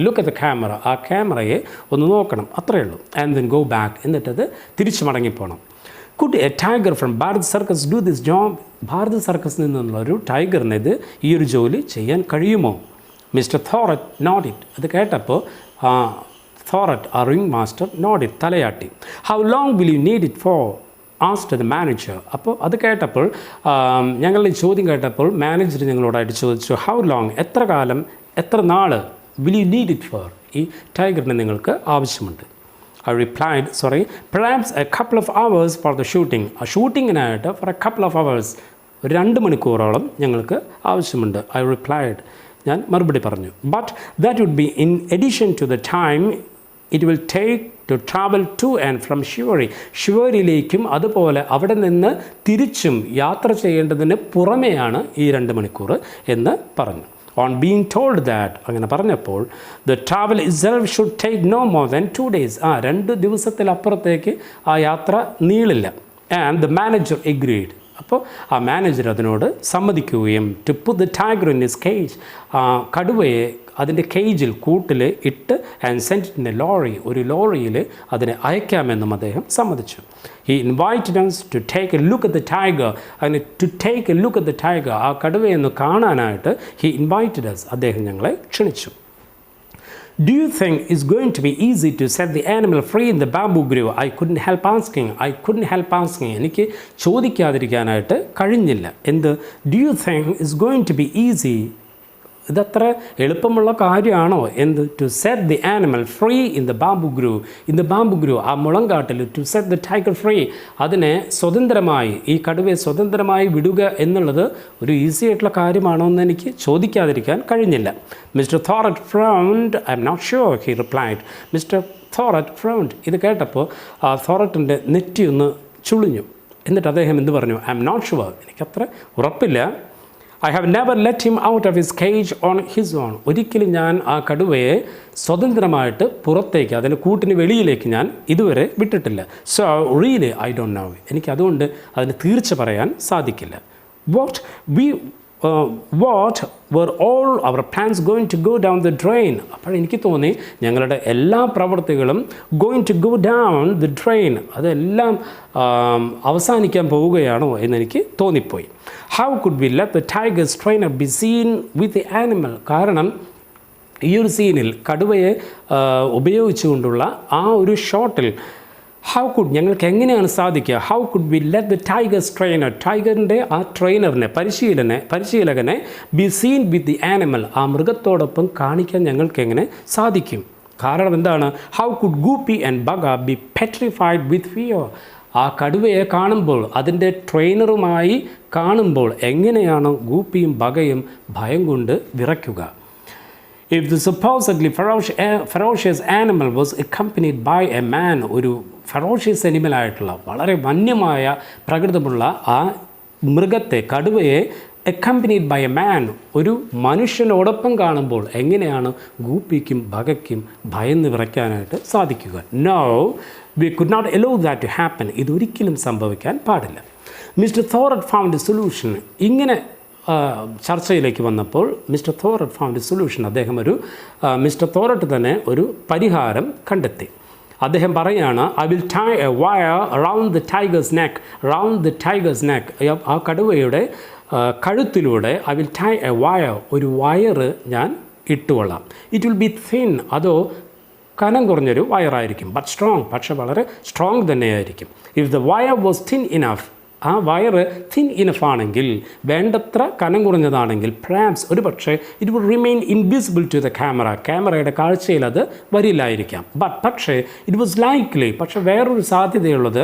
look at the camera, ആ ക്യാമറയെ ഒന്ന് നോക്കണം, അത്രയേ ഉള്ളൂ. and then go back, എന്നിട്ടത് തിരിച്ചു മടങ്ങിപ്പോണം. Could a tiger from Bharat Circus do this job? Bharat സർക്കസിൽ നിന്നുള്ള ഒരു ടൈഗറിന് ഈ ഒരു ജോലി ചെയ്യാൻ കഴിയുമോ? Mister Thorat nodded. അത് കേട്ടപ്പോൾ തോററ്റ്, ആ റിംഗ് മാസ്റ്റർ, nodded, തലയാട്ടി. How long will you need it for? asked the manager. അപ്പോൾ അത് കേട്ടപ്പോൾ, ഞങ്ങളുടെ ഈ ചോദ്യം കേട്ടപ്പോൾ മാനേജർ ഞങ്ങളോടായിട്ട് ചോദിച്ചു, how long, എത്ര നാൾ will you need it for? ഈ ടൈഗറിനെ നിങ്ങൾക്ക് ആവശ്യമുണ്ട്. I replied, perhaps a couple of hours for the shooting. ആ ഷൂട്ടിങ്ങിനായിട്ട് for a couple of hours, ഒരു 2 മണിക്കൂറോളം ഞങ്ങൾക്ക് ആവശ്യമുണ്ട്. ഐ റിപ്ലൈഡ്, ഞാൻ മറുപടി പറഞ്ഞു. But that would be in addition to the time it will take to travel to and from Shiuri. ഷിവറിയിലേക്കും അതുപോലെ അവിടെ നിന്ന് തിരിച്ചും യാത്ര ചെയ്യേണ്ടതിന് പുറമെയാണ് ഈ 2 മണിക്കൂർ എന്ന് പറഞ്ഞു. ഓൺ ബീങ് ടോൾഡ് ദാറ്റ്, അങ്ങനെ പറഞ്ഞപ്പോൾ, the travel itself should take no more than 2 days. 2 ദിവസത്തിലപ്പുറത്തേക്ക് ആ യാത്ര നീളില്ല. And the manager agreed. അപ്പോൾ ആ മാനേജർ അതിനോട് സമ്മതിക്കുകയും to put the tiger in his cage, കടുവയെ അതിൻ്റെ കേജിൽ കൂട്ടിൽ ഇട്ട് and send in a lorry, ഒരു ലോറിയിൽ അതിനെ അയക്കാമെന്നും അദ്ദേഹം സമ്മതിച്ചു. He invited us to take a look at the tiger. അങ്ങനെ to take a look at the tiger, ആ കടുവയെന്ന് കാണാനായിട്ട് ഹി ഇൻവൈറ്റഡ് us, അദ്ദേഹം ഞങ്ങളെ ക്ഷണിച്ചു. Do you think it's going to be easy to set the animal free in the bamboo grove? I couldn't help asking. എനിക്ക് ചോദിക്കാതിരിക്കാനായിട്ട് കഴിഞ്ഞില്ല. എന്ത്? Do you think it's going to be easy? ഇതത്ര എളുപ്പമുള്ള കാര്യമാണോ? എന്ത്? To set the animal free in the bamboo grove, ആ മുളങ്കാട്ടിൽ, to set the tiger free, അതിനെ സ്വതന്ത്രമായി, ഈ കടുവയെ സ്വതന്ത്രമായി വിടുക എന്നുള്ളത് ഒരു ഈസി ആയിട്ടുള്ള കാര്യമാണോ എന്ന് എനിക്ക് ചോദിക്കാതിരിക്കാൻ കഴിഞ്ഞില്ല. Mister Thorat frowned. I'm not sure, he replied. Mister Thorat frowned. ഇത് കേട്ടപ്പോൾ തോററ്റിൻ്റെ നെറ്റി ഒന്ന് ചുളിഞ്ഞു. എന്നിട്ട് അദ്ദേഹം എന്ത് പറഞ്ഞു? ഐ എം നോട്ട് ഷുവർ, എനിക്കത്ര ഉറപ്പില്ല. I have never let him out of his cage on his own. ഒരിക്കലും ഞാൻ ആ കടുവയെ സ്വതന്ത്രമായിട്ട് പുറത്തേക്ക്, അതിന് കൂട്ടിന് വെളിയിലേക്ക് ഞാൻ ഇതുവരെ വിട്ടിട്ടില്ല. So really I don't know. എനിക്ക് അതുകൊണ്ട് അതിന് തീർച്ച പറയാൻ സാധിക്കില്ല. What were all our plans going to go down the drain? അപ്പോൾ എനിക്ക് തോന്നി ഞങ്ങളുടെ എല്ലാ പ്രവൃത്തികളും going to go down the drain, അതെല്ലാം അവസാനിക്കാൻ പോവുകയാണോ എന്നെനിക്ക് തോന്നിപ്പോയി. How could we let the tiger's trainer be seen with the animal? കാരണം ഈ ഒരു സീനിൽ കടുവയെ ഉപയോഗിച്ചുകൊണ്ടുള്ള ആ ഒരു ഷോട്ടിൽ ഞങ്ങൾക്ക് എങ്ങനെയാണ് സാധിക്കുക? How could we let the tiger's trainer, ടൈഗറിൻ്റെ ആ ട്രെയിനറിനെ, പരിശീലകനെ be seen with the animal, ആ മൃഗത്തോടൊപ്പം കാണിക്കാൻ ഞങ്ങൾക്ക് എങ്ങനെ സാധിക്കും? കാരണം എന്താണ്? How could Goopy and Bagha be petrified with fear? ആ കടുവയെ കാണുമ്പോൾ, അതിൻ്റെ ട്രെയിനറുമായി കാണുമ്പോൾ എങ്ങനെയാണ് ഗൂപ്പിയും ബഗയും ഭയം കൊണ്ട് വിറയ്ക്കുക? If the supposedly ferocious animal was accompanied by a man, ഒരു ഫെറോഷ്യസ് അനിമലായിട്ടുള്ള വളരെ വന്യമായ പ്രകൃതമുള്ള ആ മൃഗത്തെ, കടുവയെ accompanied by a man, ഒരു മനുഷ്യനോടൊപ്പം കാണുമ്പോൾ എങ്ങനെയാണ് ഗൂപ്പിക്കും ബഗയ്ക്കും ഭയന്ന് വിറയ്ക്കാനായിട്ട് സാധിക്കുക? No, we could not allow that to happen. ഇതൊരിക്കലും സംഭവിക്കാൻ പാടില്ല. Mister Thorat found a solution. ഇങ്ങനെ ചർച്ചയിലേക്ക് വന്നപ്പോൾ mister Thorat found a solution. Mister Thorat തന്നെ ഒരു പരിഹാരം കണ്ടെത്തി. അദ്ദേഹം പറയാണ്, I will tie a wire round the tiger's neck. ആ കടുവയുടെ കഴുത്തിലൂടെ I will tie a wire, ഒരു വയറ് ഞാൻ ഇട്ടുകൊള്ളാം. ഇറ്റ് വിൽ ബി തിൻ, അതോ കനം കുറഞ്ഞൊരു വയറായിരിക്കും, ബട്ട് സ്ട്രോങ്, പക്ഷെ വളരെ സ്ട്രോങ് തന്നെയായിരിക്കും. If the wire was thin enough, ആ വയറ് തിൻ ഇനഫ് ആണെങ്കിൽ, വേണ്ടത്ര കനം കുറഞ്ഞതാണെങ്കിൽ, പ്രാപ്സ് ഒരു പക്ഷേ it would remain invisible to the ക്യാമറയുടെ കാഴ്ചയിൽ അത് വരില്ലായിരിക്കാം. പക്ഷേ ഇറ്റ് വാസ് ലൈക്ലി, പക്ഷേ വേറൊരു സാധ്യതയുള്ളത്,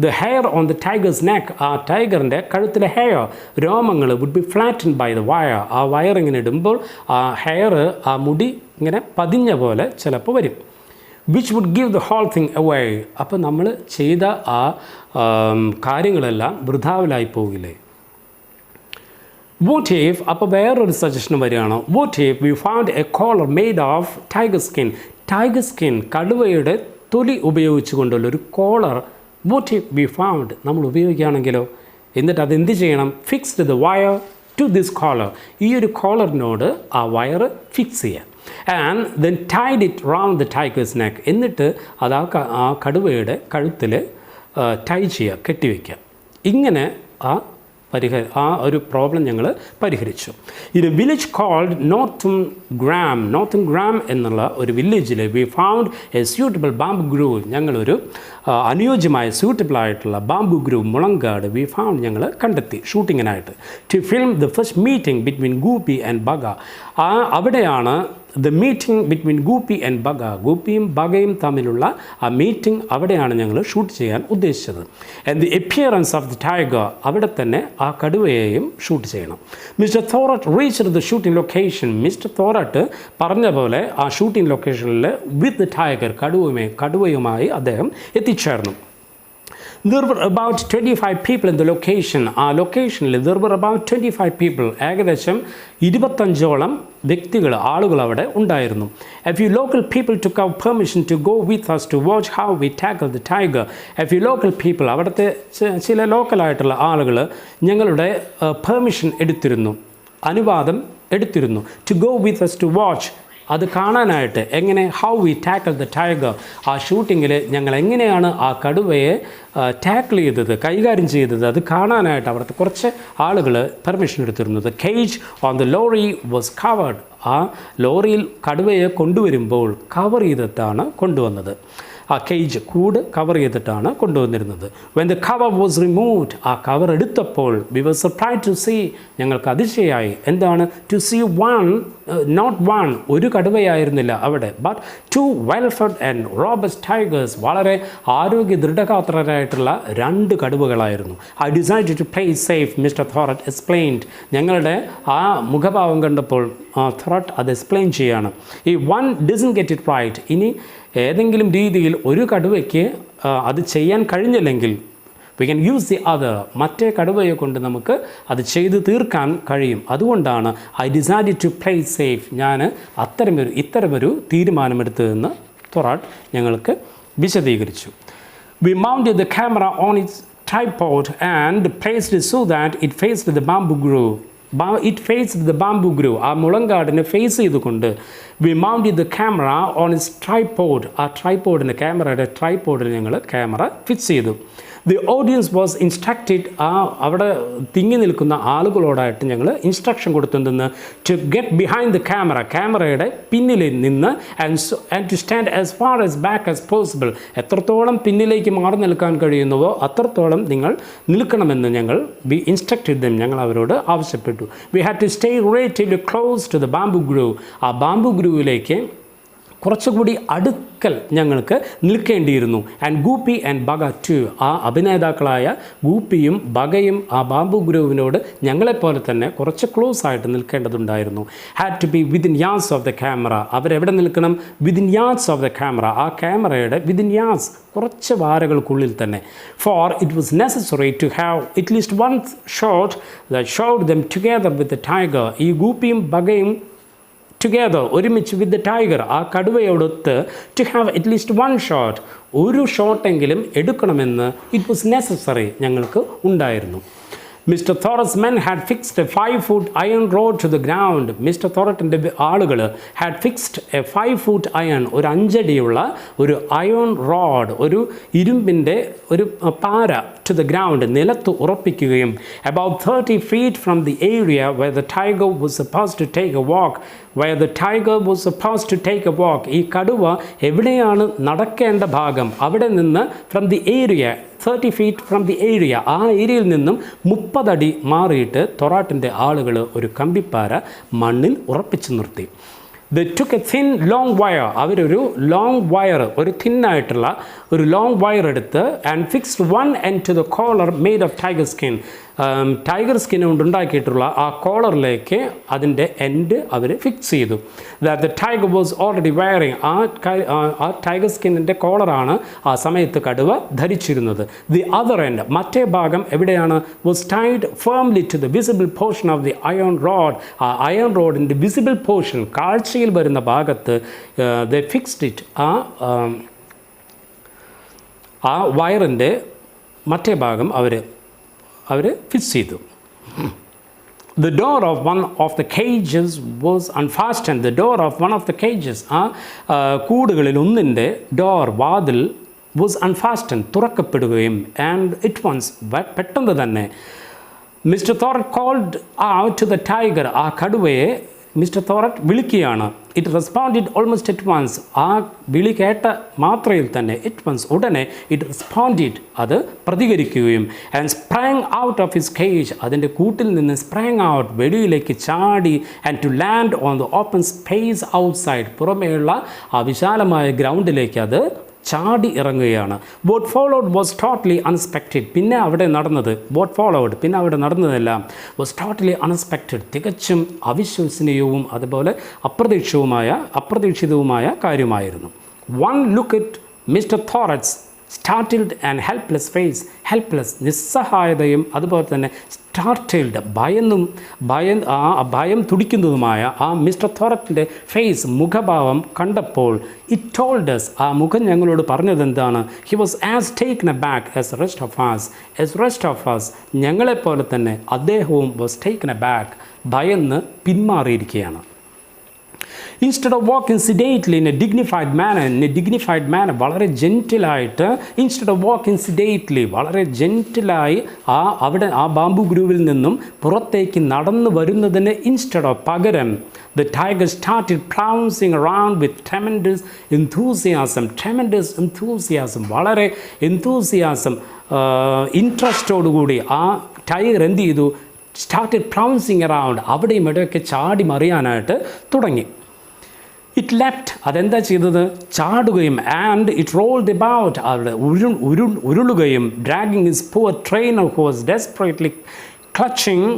the hair on the tiger's neck, ആ ടൈഗറിൻ്റെ കഴുത്തിലെ ഹെയർ, രോമങ്ങൾ would be flattened by the wire. ആ വയർ ഇങ്ങനെ ഇടുമ്പോൾ ആ ഹെയർ, ആ മുടി ഇങ്ങനെ പതിഞ്ഞ പോലെ ചിലപ്പോൾ വരും. Which would give the whole thing away. അപ്പോൾ നമ്മൾ ചെയ്ത ആ കാര്യങ്ങളെല്ലാം വൃഥാവിലായി പോകില്ലേ? വോട്ട് ഇഫ്, അപ്പോൾ വേറൊരു സജഷൻ വരികയാണ്, what if we found a collar made of tiger skin, കടുവയുടെ തൊലി ഉപയോഗിച്ചുകൊണ്ടുള്ളൊരു collar, what if we found, നമ്മൾ ഉപയോഗിക്കുകയാണെങ്കിലോ? എന്നിട്ട് അതെന്ത് ചെയ്യണം? Fixed the wire to this collar, ഈ ഒരു കോളറിനോട് ആ വയർ ഫിക്സ് ചെയ്യാം. And then tied it round the tiger's neck, എന്നിട്ട് അത് ആ കടുവയുടെ കഴുത്തിൽ ടൈ ചെയ്യുക, കെട്ടിവെക്കുക. ഇങ്ങനെ ആ ഒരു പ്രോബ്ലം ഞങ്ങൾ പരിഹരിച്ചു. In a village called Natun Gram എന്നുള്ള ഒരു വില്ലേജിൽ we found a suitable bamboo grove, ഞങ്ങളൊരു അനുയോജ്യമായ സ്യൂട്ടബിളായിട്ടുള്ള ബാംബു ഗ്രൂവ്, മുളങ്കാട് ഞങ്ങൾ കണ്ടെത്തി ഷൂട്ടിങ്ങിനായിട്ട്. To film the first meeting between Goopy and Bagha, അവിടെയാണ് the meeting between Goopy and Bagha, ഗൂപ്പിയും ബഗയും തമ്മിലുള്ള ആ മീറ്റിംഗ് അവിടെയാണ് ഞങ്ങൾ ഷൂട്ട് ചെയ്യാൻ ഉദ്ദേശിച്ചത്. And the appearance of the tiger, അവിടെ തന്നെ ആ കടുവയെയും ഷൂട്ട് ചെയ്യണം. Mister Thorat reached the shooting location. Mister Thorat പറഞ്ഞ പോലെ ആ ഷൂട്ടിംഗ് ലൊക്കേഷനിൽ വിത്ത് ദ ടൈഗർ, കടുവയുമായി അദ്ദേഹം എത്തിച്ചേർന്നു. There were about 25 people in the location. ആ ലൊക്കേഷനിൽ there were about 25 people. ഏകദേശം 25ഓളം ആളുകൾ അവിടെ ഉണ്ടായിരുന്നു. A few local people took our permission to go with us to watch how we tackled the tiger. A few local people, അവിടുത്തെ ചില ലോക്കലായിട്ടുള്ള ആളുകൾ ഞങ്ങളുടെ പെർമിഷൻ എടുത്തിരുന്നു, അനുവാദം എടുത്തിരുന്നു. To go with us to watch, അത് കാണാനായിട്ട്, എങ്ങനെ how we tackle the tiger, ആ ഷൂട്ടിങ്ങിൽ ഞങ്ങൾ എങ്ങനെയാണ് ആ കടുവയെ ടാക്കിൾ ചെയ്തത്, കൈകാര്യം ചെയ്തത്, അത് കാണാനായിട്ട് അവിടുത്തെ കുറച്ച് ആളുകൾ പെർമിഷൻ എടുത്തിരുന്നത്. Cage on the lorry was covered. ആ ലോറിയിൽ കടുവയെ കൊണ്ടുവരുമ്പോൾ കവർ ചെയ്തിട്ടാണ് കൊണ്ടുവന്നത്. ആ കേജ് കൂട് കവർ ചെയ്തിട്ടാണ് കൊണ്ടുവന്നിരുന്നത്. When the cover was removed, ആ കവർ എടുത്തപ്പോൾ we were surprised to see, ഞങ്ങൾക്ക് അതിശയായി. എന്താണ്? To see one, not one, ഒരു കടുവയായിരുന്നില്ല അവിടെ, but two well fed and robust tigers, വളരെ ആരോഗ്യ ദൃഢഗാത്രരായിട്ടുള്ള 2 കടുവകളായിരുന്നു. I decide to play safe, mister Thorat explained. ഞങ്ങളുടെ ആ മുഖഭാവം കണ്ടപ്പോൾ തോറട്ട് അത് എക്സ്പ്ലെയിൻ ചെയ്യാണ്. ഈ one doesn't get it right, ഇനി ഏതെങ്കിലും രീതിയിൽ ഒരു കടുവയ്ക്ക് അത് ചെയ്യാൻ കഴിഞ്ഞില്ലെങ്കിൽ we can use the other, മറ്റേ കടുവയെ കൊണ്ട് നമുക്ക് അത് ചെയ്ത് തീർക്കാൻ കഴിയും. അതുകൊണ്ടാണ് I decide to play safe, ഞാൻ ഇത്തരമൊരു തീരുമാനമെടുത്തതെന്ന് തോറട്ട് ഞങ്ങൾക്ക് വിശദീകരിച്ചു. We mounted the camera on its tripod and placed it so that it faced the bamboo grove. ആ മുളങ്കാടിനെ ഫേസ് ചെയ്തുകൊണ്ട് we mounted the camera on its tripod. ആ ട്രൈപോഡിന്, ക്യാമറയുടെ ട്രൈപോഡിൽ ഞങ്ങൾ ക്യാമറ ഫിക്സ് ചെയ്തു. ദി ഓഡിയൻസ് വാസ് ഇൻസ്ട്രക്റ്റഡ്, അവിടെ തിങ്ങി നിൽക്കുന്ന ആളുകളോടായിട്ട് ഞങ്ങൾ ഇൻസ്ട്രക്ഷൻ കൊടുത്തിരുന്നു to get behind the camera, ക്യാമറയുടെ പിന്നിൽ നിന്ന് and to stand as far as back as possible, എത്രത്തോളം പിന്നിലേക്ക് മാറി നിൽക്കാൻ കഴിയുന്നുവോ അത്രത്തോളം നിങ്ങൾ നിൽക്കണമെന്ന് ഞങ്ങൾ ഞങ്ങൾ അവരോട് ആവശ്യപ്പെട്ടു. We had to stay relatively close to the bamboo grove. ആ ബാംബു ഗ്രൂവിലേക്ക് കുറച്ചുകൂടി അടുക്കൽ ഞങ്ങൾക്ക് നിൽക്കേണ്ടിയിരുന്നു. And Goopy and Bagha too, ആ അഭിനേതാക്കളായ ഗൂപ്പിയും ബഗയും ആ ബാംബു ഗ്രൂവിനോട് ഞങ്ങളെപ്പോലെ തന്നെ കുറച്ച് ക്ലോസ് ആയിട്ട് നിൽക്കേണ്ടതുണ്ടായിരുന്നു. Had to be within yards of the camera, അവരെവിടെ നിൽക്കണം? Within yards of the camera, ആ ക്യാമറയുടെ വിതിൻ യാർഡ്സ്, കുറച്ച് വാരകൾക്കുള്ളിൽ തന്നെ. For it was necessary to have at least one shot that showed them together with the tiger. ഈ ഗൂപ്പിയും ബഗയും ടുഗെദർ, ഒരുമിച്ച് വിത്ത് ദ ടൈഗർ, ആ കടുവയോടൊത്ത് to have at least one shot, ഒരു ഷോട്ടെങ്കിലും എടുക്കണമെന്ന് ഇറ്റ് വാസ് നെസസറി, ഞങ്ങൾക്ക് ഉണ്ടായിരുന്നു. Mister Thorat's men had fixed a 5-foot iron rod to the ground. Mister തോറട്ടിൻ്റെ ആളുകൾ had fixed a 5-foot iron, ഒരു 5 അടിയുള്ള ഒരു അയൺ റോഡ്, ഒരു ഇരുമ്പിൻ്റെ ഒരു പാര to the ground, നിലത്ത് ഉറപ്പിക്കുകയും about 30 feet from the area where the tiger was supposed to take a walk. ഈ കടുവ എവിടെയാണ് നടക്കേണ്ട ഭാഗം, അവിടെ നിന്ന് from the area 30 feet from the area, ആ ഏരിയയിൽ നിന്നും 30 അടി മാറിയിട്ട് തോറാട്ടിൻ്റെ ആളുകൾ ഒരു കമ്പിപ്പാര മണ്ണിൽ ഉറപ്പിച്ചു നിർത്തി. They took a thin long wire, അവരൊരു ലോങ് വയർ, ഒരു തിന്നായിട്ടുള്ള ഒരു ലോങ് വയർ എടുത്ത് and fixed one end to the collar made of tiger skin. Tiger skin കൊണ്ട് ഉണ്ടാക്കിയിട്ടുള്ള ആ കോളറിലേക്ക് അതിൻ്റെ എൻഡ് അവർ ഫിക്സ് ചെയ്തു. That the tiger was already wearing, ആ ടൈഗർ സ്കിന്നിൻ്റെ കോളറാണ് ആ സമയത്ത് കടുവ ധരിച്ചിരുന്നത്. ദി അതർ എൻഡ്, മറ്റേ ഭാഗം എവിടെയാണ്? Was tied firmly to the visible portion of the iron rod. ആ അയൺ റോഡിൻ്റെ വിസിബിൾ പോർഷൻ, കാഴ്ചയിൽ വരുന്ന ഭാഗത്ത് ദ ഫിക്സ്ഡ് ഇറ്റ്, ആ വയറിൻ്റെ മറ്റേ ഭാഗം അവർ ഫിക്സ് ചെയ്തു. The door of one of the cages was unfastened. The door of one of the cages, ആ കൂടുകളിൽ ഒന്നിൻ്റെ ഡോർ, വാതിൽ was unfastened, തുറക്കപ്പെടുകയും and it once, പെട്ടെന്ന് തന്നെ mister Thorat called out to the tiger, ആ കടുവയെ മിസ്റ്റർ തോററ്റ് വിളിക്കുകയാണ്. It responded almost at once. ആ വിളി കേട്ട മാത്രയിൽ തന്നെ ഉടനെ ഇറ്റ് റെസ്പോണ്ടിഡ്, അത് പ്രതികരിക്കുകയും and sprang out of his cage, അതിൻ്റെ കൂട്ടിൽ നിന്ന് സ്പ്രാങ് ഔട്ട്, വെളിയിലേക്ക് ചാടി, and to land on the open space outside, പുറമേയുള്ള ആ വിശാലമായ ഗ്രൗണ്ടിലേക്ക് അത് ചാടി ഇറങ്ങുകയാണ്. What followed was totally unexpected. പിന്നെ അവിടെ നടന്നതെല്ലാം വാസ് ടോട്ടലി അൺഎക്സ്പെക്റ്റഡ്, തികച്ചും അവിശ്വസനീയവും അതുപോലെ അപ്രതീക്ഷിതവുമായ കാര്യമായിരുന്നു. One look at mister Thorat's startled and helpless face. Helpless, നിസ്സഹായതയും അതുപോലെ തന്നെ സ്റ്റാർട്ടിൽഡ്, ഭയം തുടിക്കുന്നതുമായ ആ മിസ്റ്റർ തോററ്റിൻ്റെ ഫേസ്, മുഖഭാവം കണ്ടപ്പോൾ ഇറ്റ് ടോൾഡസ്, ആ മുഖം ഞങ്ങളോട് പറഞ്ഞത് എന്താണ്? He was as taken aback as rest of us, ഞങ്ങളെപ്പോലെ തന്നെ അദ്ദേഹവും വാസ് ടേക്കൻ എ ബാക്ക്, ഭയന്ന് പിന്മാറിയിരിക്കുകയാണ്. Instead of walking sedately in a dignified manner, വളരെ ജെൻറ്റിലായിട്ട്, ഇൻസ്റ്റെഡ് ഓഫ് വാക്കിംഗ് സിഡേറ്റ്ലി, വളരെ ജെൻറ്റിലായി ആ ബാംബു ഗ്രൂവിൽ നിന്നും പുറത്തേക്ക് നടന്നു വരുന്നതിന് പകരം the tiger started pouncing around with tremendous enthusiasm, വളരെ ഇൻട്രസ്റ്റോടുകൂടി ആ ടൈഗർ എന്ത് ചെയ്തു? സ്റ്റാർട്ടഡ് പ്രൗൺസിങ് അറൗണ്ട്, അവിടെയും ഇവിടെയൊക്കെ ചാടി മറിയാനായിട്ട് തുടങ്ങി. ഇറ്റ് ലെഫ്റ്റ്, അതെന്താ ചെയ്തത്? ചാടുകയും, ആൻഡ് ഇറ്റ് റോൾഡ് അബൌട്ട്, അവിടെ ഉരുളുകയും, dragging his poor trainer who was desperately clutching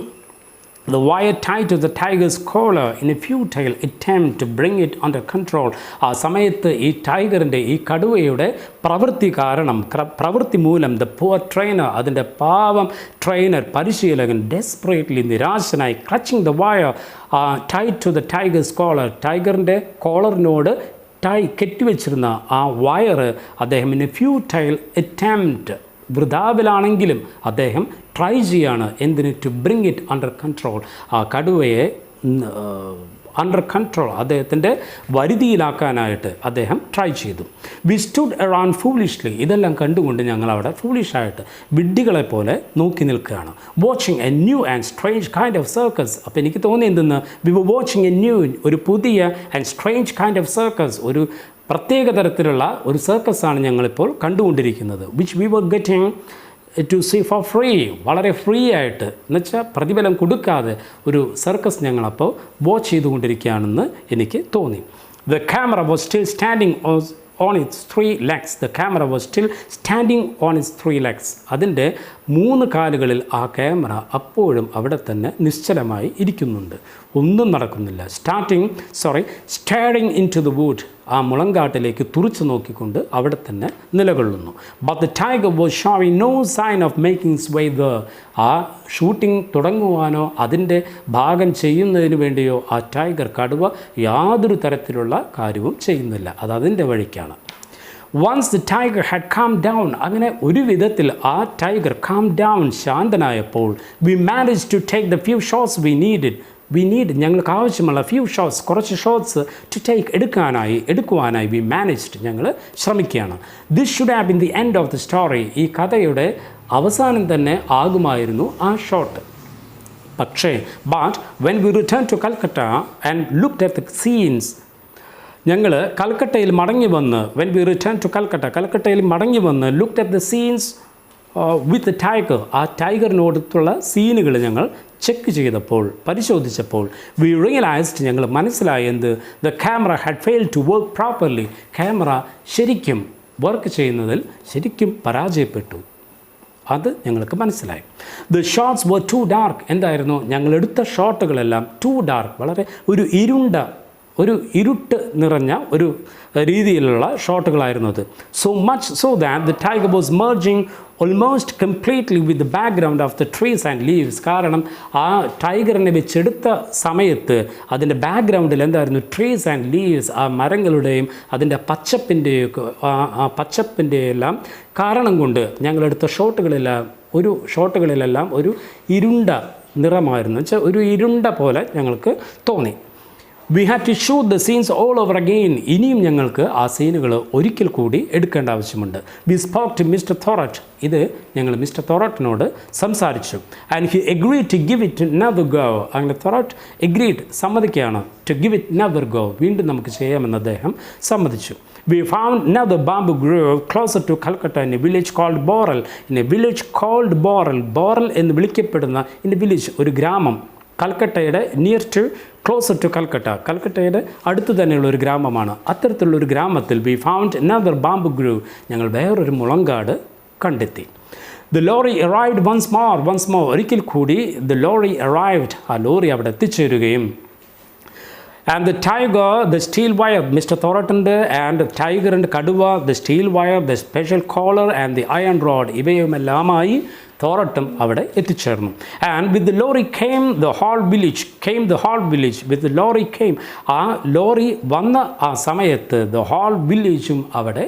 the wire tied to the tiger's collar in a futile attempt to bring it under control. ആ സമയത്ത് ഈ ടൈഗറിൻ്റെ, ഈ കടുവയുടെ പ്രവൃത്തി മൂലം the poor trainer, അതിൻ്റെ പാവം ട്രെയിനർ, പരിശീലകൻ, desperately, നിരാശനായി, clutching the wire tied to the tiger's collar, ടൈഗറിൻ്റെ കോളറിനോട് കെട്ടിവെച്ചിരുന്ന ആ വയറ് അദ്ദേഹം in a futile attempt, വൃഥാവിലാണെങ്കിലും അദ്ദേഹം ട്രൈ ചെയ്യാണ്. എന്തിന്? To bring it under control, ആ കടുവയെ അണ്ടർ കൺട്രോൾ, അദ്ദേഹത്തിൻ്റെ വരുതിയിലാക്കാനായിട്ട് അദ്ദേഹം ട്രൈ ചെയ്തു. വി സ്റ്റുഡ് അറൗണ്ട് ഫൂളിഷ്ലി, ഇതെല്ലാം കണ്ടുകൊണ്ട് ഞങ്ങളവിടെ ഫൂളിഷായിട്ട് വിഡ്ഢികളെപ്പോലെ നോക്കി നിൽക്കുകയാണ്. Watching a new and strange kind of circus. അപ്പോൾ എനിക്ക് തോന്നി എന്തെന്ന്? We were watching a new, ഒരു പുതിയ and strange kind of circus, ഒരു പ്രത്യേക തരത്തിലുള്ള ഒരു സർക്കസാണ് ഞങ്ങളിപ്പോൾ കണ്ടുകൊണ്ടിരിക്കുന്നത്. Which we were getting to see for free, വളരെ ഫ്രീ ആയിട്ട്, എന്നുവെച്ചാൽ പ്രതിഫലം കൊടുക്കാതെ ഒരു സർക്കസ് ഞങ്ങളപ്പോൾ വാച്ച് ചെയ്തുകൊണ്ടിരിക്കുകയാണെന്ന് എനിക്ക് തോന്നി. The camera was still standing on its three legs. The camera was still standing on its three legs. അതിൻ്റെ 3 കാലുകളിൽ ആ ക്യാമറ അപ്പോഴും അവിടെ തന്നെ നിശ്ചലമായി ഇരിക്കുന്നുണ്ട്, ഒന്നും നടക്കുന്നില്ല. Staring into the wood, ആ മുളങ്കാട്ടിലേക്ക് തുറിച്ചു നോക്കിക്കൊണ്ട് അവിടെ തന്നെ നിലകൊള്ളുന്നു. But the tiger was showing no sign of making its way there. ആ ഷൂട്ടിംഗ് തുടങ്ങുവാനോ അതിൻ്റെ ഭാഗം ചെയ്യുന്നതിന് വേണ്ടിയോ ആ ടൈഗർ, കടുവ, യാതൊരു തരത്തിലുള്ള കാര്യവും ചെയ്യുന്നില്ല, അത് അതിൻ്റെ വഴിക്കാണ്. Once the tiger had calm down, അങ്ങനെ ഒരു വിധത്തിൽ ആ ടൈഗർ കാം ഡൗൺ, ശാന്തനായപ്പോൾ, we manage to take the few shots we need, ഞങ്ങൾക്ക് ആവശ്യമുള്ള ഫ്യൂ ഷോട്ട്സ്, കുറച്ച് ഷോട്ട്സ് ടു ടേക്ക് എടുക്കുവാനായി വി മാനേജ്ഡ്, ഞങ്ങൾ ശ്രമിക്കുകയാണ്. This should have been the end of the story, ഈ കഥയുടെ അവസാനം തന്നെ ആകുമായിരുന്നു ആ ഷോട്ട്. പക്ഷേ when we return to Calcutta and looked at the scenes, ഞങ്ങൾ കൽക്കട്ടയിൽ മടങ്ങി വന്ന്, വെൻ വി റിട്ടേൺ ടു കൽക്കട്ടയിൽ മടങ്ങി വന്ന്, looked at the scenes with tiger, ആ ടൈഗറിനോടത്തുള്ള സീനുകൾ ഞങ്ങൾ ചെക്ക് ചെയ്തപ്പോൾ, പരിശോധിച്ചപ്പോൾ, വി റിയലൈസ്ഡ്, ഞങ്ങൾ മനസ്സിലായി എന്ത്? The camera had failed to work properly, camera ശരിക്കും വർക്ക് ചെയ്യുന്നതിൽ ശരിക്കും പരാജയപ്പെട്ടു, അത് ഞങ്ങൾക്ക് മനസ്സിലായി. The shots were too dark, എന്തായിരുന്നു? ഞങ്ങളെടുത്ത ഷോട്ടുകളെല്ലാം ടു ഡാർക്ക്, വളരെ ഒരു ഇരുട്ട് നിറഞ്ഞ ഒരു രീതിയിലുള്ള ഷോട്ടുകളായിരുന്നു അത്. So much so that the tiger was merging almost completely with the background of the trees and leaves. കാരണം ആ ടൈഗറിനെ വെച്ചെടുത്ത സമയത്ത് അതിൻ്റെ ബാക്ക്ഗ്രൗണ്ടിൽ എന്തായിരുന്നു? ട്രീസ് ആൻഡ് ലീവ്സ്, ആ മരങ്ങളുടെയും അതിൻ്റെ പച്ചപ്പിൻ്റെ എല്ലാം കാരണം കൊണ്ട് ഞങ്ങളെടുത്ത ഷോട്ടുകളിലെല്ലാം ഒരു ഇരുണ്ട നിറമായിരുന്നു, വെച്ചാൽ ഒരു ഇരുണ്ട പോലെ ഞങ്ങൾക്ക് തോന്നി. We had to shoot the scenes all over again. ഇനിയും ഞങ്ങൾക്ക് ആ സീനുകൾ ഒരിക്കൽ കൂടി എടുക്കേണ്ട ആവശ്യമുണ്ട്. We spoke to Mr. Thorot. ഇത് ഞങ്ങൾ മിസ്റ്റർ തോറട്ടിനോട് സംസാരിച്ചു. And he agreed to give it another go. അങ്ങനെ Thorat agreed, സമ്മതിക്കുകയാണ്, to give it another go. വീണ്ടും നമുക്ക് ചെയ്യാമെന്ന് അദ്ദേഹം സമ്മതിച്ചു. We found another bamboo grove closer to Calcutta in a village called Boral. In a village called Boral. Boral എന്ന് വിളിക്കപ്പെടുന്ന in a village, ഒരു ഗ്രാമം, കൽക്കട്ടയുടെ near to closer to Calcutta, കൽക്കട്ടയുടെ അടുത്ത് തന്നെയുള്ള ഒരു ഗ്രാമമാണ്. അത്തരത്തിലുള്ളൊരു ഗ്രാമത്തിൽ we found another bamboo grove. ഞങ്ങൾ വേറൊരു മുളങ്കാട് കണ്ടെത്തി. The lorry arrived once more. ഒരിക്കൽ കൂടി the lorry arrived. ആ ലോറി അവിടെ എത്തിച്ചേരുകയും and the tiger, the steel wire, Mr. Thornton and tiger and kaduva, the steel wire, the special collar and the iron rod, ഇവയുമെല്ലാമായി തോറട്ടും അവിടെ എത്തിച്ചേർന്നു. And with the lorry came the whole village. With the lorry came, ആ lorry വന്ന ആ സമയത്ത് the whole villageും അവിടെ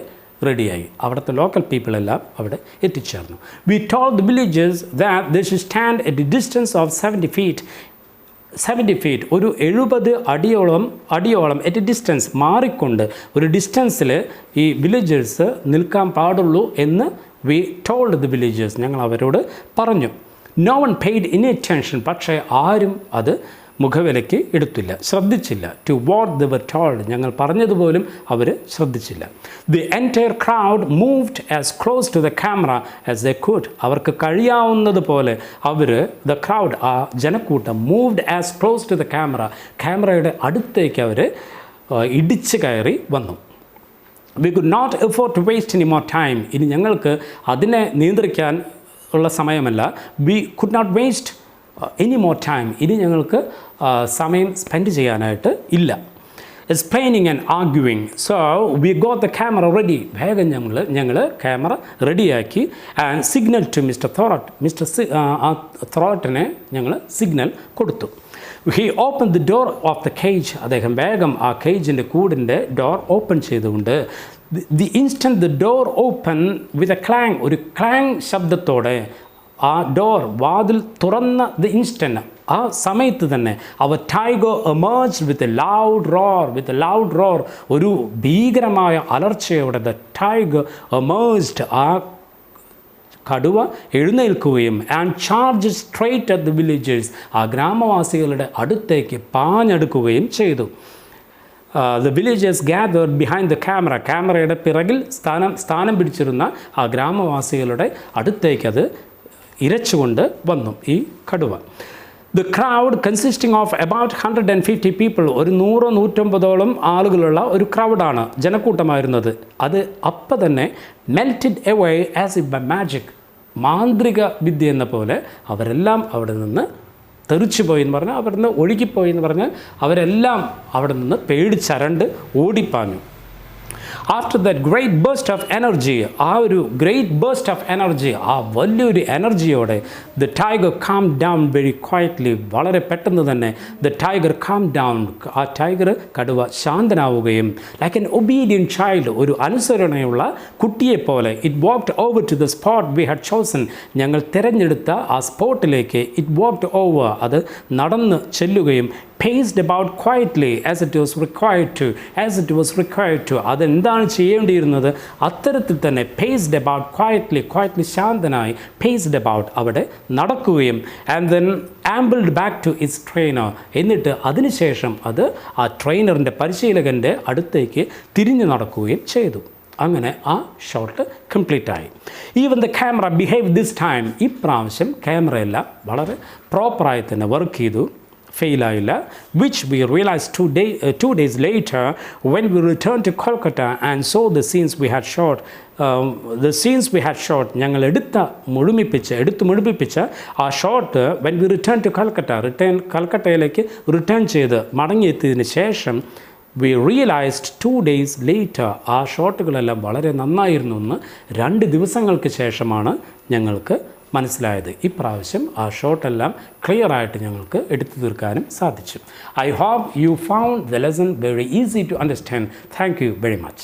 റെഡിയായി. അവിടുത്തെ local people എല്ലാം അവിടെ എത്തിച്ചേർന്നു. We told the villagers that they should stand at a distance of 70 feet, ഒരു 70 അടിയോളം എറ്റ് ഡിസ്റ്റൻസ്, മാറിക്കൊണ്ട് ഒരു ഡിസ്റ്റൻസിൽ ഈ വില്ലേജേഴ്സ് നിൽക്കാൻ പാടുള്ളൂ എന്ന് വി ടോൾഡ് ദി വില്ലേജേഴ്സ്, ഞങ്ങൾ അവരോട് പറഞ്ഞു. No one paid any attention, പക്ഷേ ആരും അത് മുഖവിലയ്ക്ക് എടുത്തില്ല, ശ്രദ്ധിച്ചില്ല. To what they were told, ഞങ്ങൾ പറഞ്ഞതുപോലും അവർ ശ്രദ്ധിച്ചില്ല. The entire crowd moved as close to the camera as they could. അവർക്ക് കഴിയാവുന്നതുപോലെ അവർ, ദ ക്രൗഡ്, ആ ജനക്കൂട്ടം, moved as close to the camera, ക്യാമറയുടെ അടുത്തേക്ക് അവർ ഇടിച്ച് കയറി വന്നു. We could not afford to waste any more time. ഇനി ഞങ്ങൾക്ക് അതിനെ നിയന്ത്രിക്കാൻ ഉള്ള സമയമല്ല. V could not waste any more time. ഇനി ഞങ്ങൾക്ക് സമയം സ്പെൻഡ് ചെയ്യാനായിട്ട് ഇല്ല. Explaining and arguing. So we got the camera ready. വേഗം ഞങ്ങൾ ക്യാമറ റെഡിയാക്കി. And signal to mister Thorat. ആ തോറട്ടിനെ ഞങ്ങൾ സിഗ്നൽ കൊടുത്തു. He open the door of the cage. അദ്ദേഹം വേഗം ആ കേജിൻ്റെ കൂടിൻ്റെ ഡോർ ഓപ്പൺ ചെയ്തുകൊണ്ട്, the instant the door open with a clang, ഒരു ക്ലാങ് ശബ്ദത്തോടെ ആ ഡോർ, വാതിൽ തുറന്ന ദ ഇൻസ്റ്റൻറ്റ്, ആ സമയത്ത് തന്നെ അവർ tiger emerge with a loud roar, ഒരു ഭീകരമായ അലർച്ചയോടെ ദ ടൈഗർ എമേർജ്ഡ്, ആ കടുവ എഴുന്നേൽക്കുകയും and charge straight at the villagers, ആ ഗ്രാമവാസികളുടെ അടുത്തേക്ക് പാഞ്ഞെടുക്കുകയും ചെയ്തു. The villagers gathered behind the camera, ക്യാമറയുടെ പിറകിൽ സ്ഥാനം പിടിച്ചിരുന്ന ആ ഗ്രാമവാസികളുടെ അടുത്തേക്ക് അത് ഇരച്ചുകൊണ്ട് വന്നു ഈ കടുവ. The crowd consisting of about 150 people, ഒരു 100-150 ആളുകളുള്ള ഒരു ക്രൗഡാണ്, ജനക്കൂട്ടമായിരുന്നത്. അത് അപ്പം തന്നെ melted away as if by magic, മാന്ത്രിക വിദ്യ എന്ന പോലെ അവരെല്ലാം അവിടെ നിന്ന് തെറിച്ചു പോയി എന്ന് പറഞ്ഞാൽ, അവിടെ നിന്ന് ഒഴുകിപ്പോയി എന്ന് പറഞ്ഞാൽ, അവരെല്ലാം അവിടെ നിന്ന് പേടിച്ചരണ്ട് ഓടിപ്പാഞ്ഞു. After that great burst of energy, ആ ഒരു ഗ്രേറ്റ് ബേസ്റ്റ് ഓഫ് എനർജി, ആ വലിയൊരു എനർജിയോടെ the tiger calm down very quietly, വളരെ പെട്ടെന്ന് തന്നെ ദ ടൈഗർ കാം ഡൗൺ, ആ ടൈഗർ, കടുവ ശാന്തനാവുകയും, ലൈക്ക് എൻ ഒബീഡിയൻറ്റ് ചൈൽഡ്, ഒരു അനുസരണയുള്ള കുട്ടിയെപ്പോലെ, it walked over to the spot we had chosen, ഞങ്ങൾ തിരഞ്ഞെടുത്ത ആ സ്പോട്ടിലേക്ക് ഇറ്റ് വാക്ക്ഡ് ഓവർ, അത് നടന്ന് ചെല്ലുകയും, paced about quietly as it was required to, അതെന്താണ് ചെയ്യേണ്ടിയിരുന്നത് അത്തരത്തിൽ തന്നെ paced about quietly ശാന്തനായി paced about അവിടെ നടക്കുകയും, and then ambled back to its trainer, എന്നിട്ട് അതിനുശേഷം അത് ആ ട്രെയിനറിൻ്റെ, പരിശീലകൻ്റെ അടുത്തേക്ക് തിരിഞ്ഞു നടക്കുകയും ചെയ്തു. അങ്ങനെ ആ ഷോട്ട് കംപ്ലീറ്റ് ആയി. Even the camera behave this time, ഇപ്രാവശ്യം ക്യാമറയെല്ലാം വളരെ പ്രോപ്പറായി തന്നെ വർക്ക് ചെയ്തു, ഫെയിലായില്ല. which we realized 2 days later when we returned to Kolkata and saw the scenes we had shot. ഞങ്ങൾ എടുത്തു മുഴുമിപ്പിച്ച ആ shot when we returned to Kolkata, കൽക്കട്ടയിലേക്ക് റിട്ടേൺ ചെയ്ത് മടങ്ങിയെത്തിയതിന് ശേഷം we realized 2 days later, ആ ഷോട്ടുകളെല്ലാം വളരെ നന്നായിരുന്നു എന്ന് 2 ദിവസങ്ങൾക്ക് ശേഷമാണ് ഞങ്ങൾക്ക് മനസ്സിലായത്. ഇപ്രാവശ്യം ആ ഷോട്ടെല്ലാം ക്ലിയറായിട്ട് ഞങ്ങൾക്ക് എടുത്തു തീർക്കാനും സാധിച്ചു. I hope you found the lesson very easy to understand. Thank you very much.